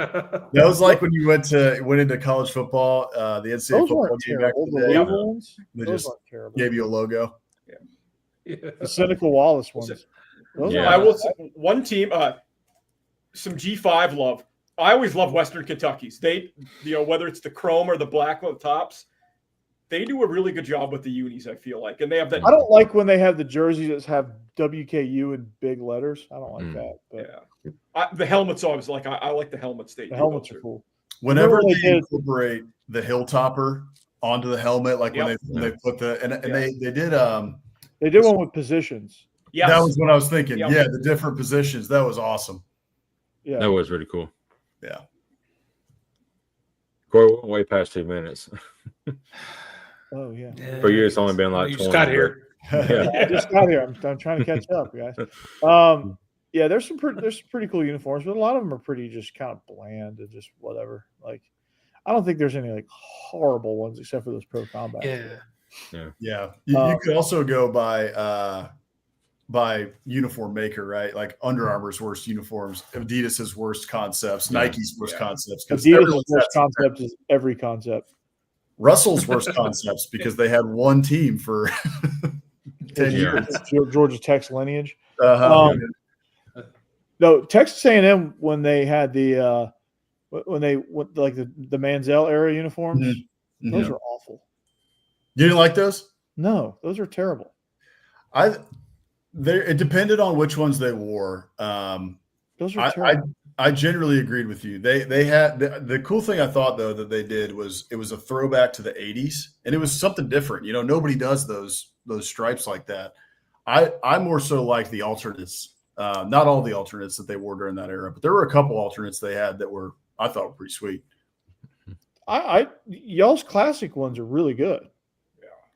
That was like when you went into college football, the NCAA Those football weren't game back terrible. in The the day. Louisville ones. They Those just weren't terrible. gave you a logo. The Cynical Wallace ones. Those Yeah. are I will say one team, some G5 love. I always love Western Kentucky's. They, whether it's the chrome or the black on the tops, they do a really good job with the unis, I feel like. And they have that. I don't like when they have the jerseys that have WKU in big letters. I don't like Mm. that. But Yeah. The helmets, always like, I like the helmets. the helmets are cool. Whenever Remember they they did- incorporate the Hilltopper onto the helmet, like Yep. when they put the and Yeah. they did They did one with positions. Yes. that was what I was thinking. Yep. Yeah, the different positions. That was awesome. Yeah. That was really cool. Yeah. Corey, we're way past 2 minutes. Oh yeah. For you, it's only been like you 20. just got here. Yeah. I just got here. I'm trying to catch up, guys. Yeah, there's some pretty cool uniforms, but a lot of them are pretty just kind of bland and just whatever. Like, I don't think there's any like horrible ones except for those pro combat. Yeah. Yeah. You could also go by uniform maker, right? Like Under Armour's worst uniforms, Adidas's worst concepts, Nike's worst concepts. Because Adidas' worst concept is every concept. Russell's worst concepts because they had one team for 10 Yeah. years. Georgia Tech's lineage. Uh-huh. No, Texas A&M when they had the like the Manziel era uniforms, Mhm. those were awful. You didn't like those? No, those are terrible. It depended on which ones they wore. Those are terrible. I generally agreed with you. They had the cool thing I thought though that they did was it was a throwback to the 80s, and it was something different. You know, nobody does those stripes like that. I more so like the alternates. Not all the alternates that they wore during that era, but there were a couple alternates they had that I thought were pretty sweet. Y'all's classic ones are really good.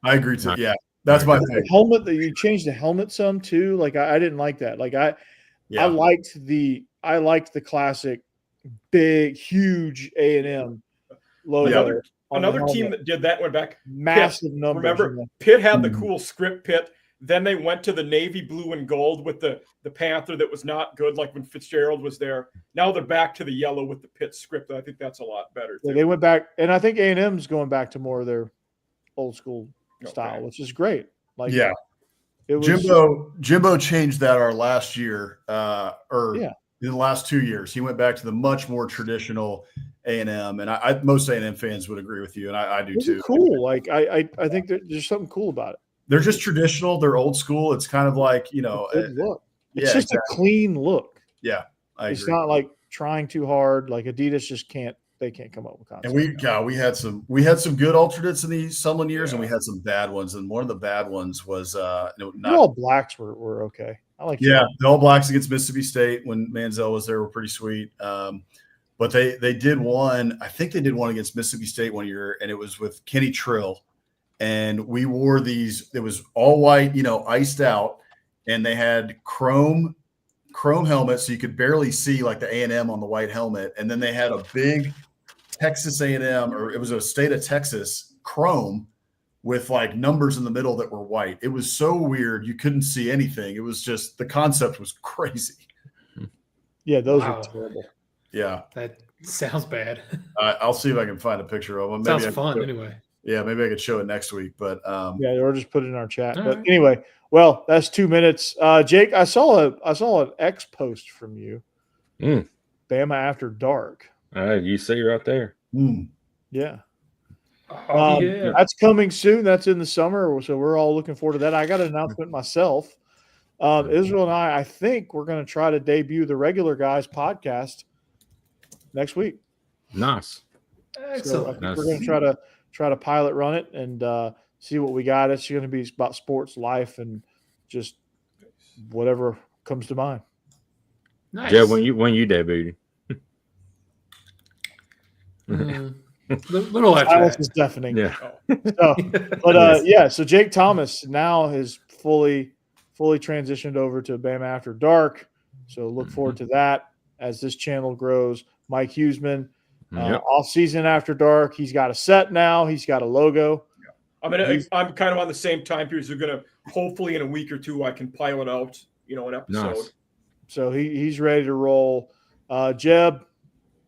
I agree too. Yeah, that's my The favorite. helmet that you changed the helmet some too. Like I didn't like that. Like I liked the classic big huge A&M logo. Another team that did that went back. Massive Pitt. numbers. Remember, Pitt had the cool script Pitt. Then they went to the navy blue and gold with the Panther that was not good, like when Fitzgerald was there. Now they're back to the yellow with the Pitt script. I think that's a lot better. Yeah, they went back, and I think A&M's going back to more of their old school style, which is great. Like, yeah, it was Jimbo changed that our last year, in the last 2 years. He went back to the much more traditional A&M, and most A&M fans would agree with you, and I do too. Cool. Like I think there's something cool about it. They're just traditional. They're old school. It's kind of like, Good look. It's yeah, just a clean look. Yeah, it's agree. not like trying too hard. Like Adidas just can't come up with concepts. And we had some good alternates in the Sumlin years, and we had some bad ones. And one of the bad ones was the All Blacks were okay. I like the All Blacks against Mississippi State when Manziel was there were pretty sweet. But they did one. I think they did one against Mississippi State one year, and it was with Kenny Trill. And we wore these. It was all white, iced out, and they had chrome helmets, so you could barely see like the A&M on the white helmet. And then they had a big Texas A&M, or it was a state of Texas chrome with like numbers in the middle that were white. It was so weird, you couldn't see anything. It was just the concept was crazy. Yeah, those are terrible. Yeah, that sounds bad. I'll see if I can find a picture of them. Maybe sounds fun anyway. Yeah, maybe I could show it next week, but or just put it in our chat. But anyway, well, that's 2 minutes. Jake, I saw an X post from you. Bama After Dark. You see right there. Yeah. Yeah. That's coming soon. That's in the summer, so we're all looking forward to that. I got an announcement myself. Israel and I think we're going to try to debut the Regular Guys podcast next week. Nice. Excellent. So I think we're going to try to pilot run it and see what we got. It's going to be about sports, life, and just whatever comes to mind. Nice. Yeah, when you debuted. Little Silence is deafening. Yeah. So Jake Thomas now has fully transitioned over to Bama After Dark. So look forward to that as this channel grows. Mike Huseman. Off season After Dark. He's got a set now. He's got a logo. I'm kind of on the same time period. We're gonna hopefully in a week or two I can pilot out, an episode. Nice. So he's ready to roll. Jeb,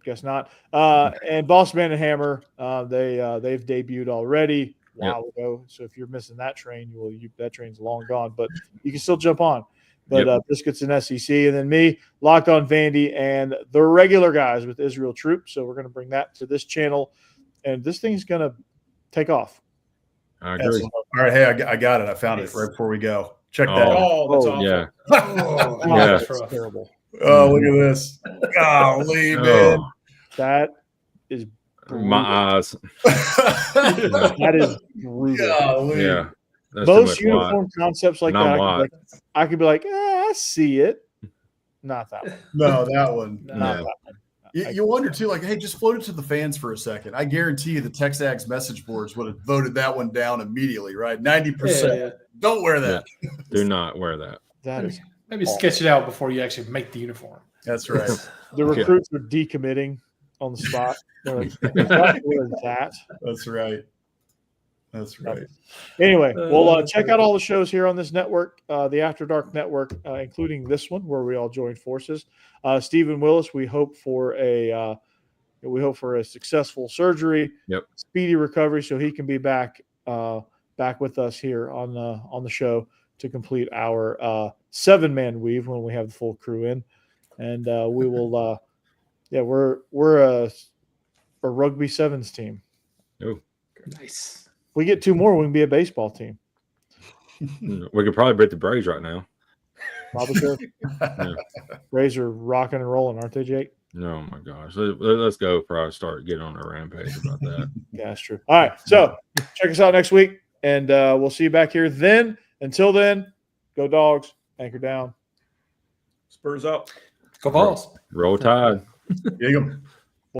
guess not. And Boss Man and Hammer, they've debuted already a while ago. So if you're missing that train, that train's long gone, but you can still jump on. But Biscuits and SEC, and then me, Locked On Vandy, and the Regular Guys with Israel Troop. So we're going to bring that to this channel, and this thing's going to take off. I agree. All right, hey, I got it. I found it right before we go. Check that out. Oh, that's awful. Yeah. That's terrible. Oh, look at this. Golly, man. That is brutal. My eyes. That is brutal. Golly. Yeah. Most uniform concepts like that, I could be like, I see it. Not that one. No, that one. Not that one. You wonder too, like, hey, just float it to the fans for a second. I guarantee you the Texags message boards would have voted that one down immediately, right? 90%. Yeah. Don't wear that. Yeah. Do not wear that. That is maybe sketch it out before you actually make the uniform. That's right. The recruits are decommitting on the spot. They're like, what is that? That's right. That's right. Anyway, we'll check out all the shows here on this network, the After Dark Network, including this one where we all joined forces. Stephen Willis, we hope for a successful surgery, speedy recovery, so he can be back with us here on the show. to complete our 7-man weave when we have the full crew in, and we will. We're a rugby sevens team. Oh, Nice. If we get 2 more, we can be a baseball team. we could probably break the Braves right now. Probably could. Braves are rocking and rolling, aren't they, Jake? Oh my gosh. Let's go before I start getting on a rampage about that. Yeah, that's true. All right. So check us out next week, and we'll see you back here then. Until then, go Dogs. Anchor down. Spurs up. Go Balls. Roll Tide. Dig 'em.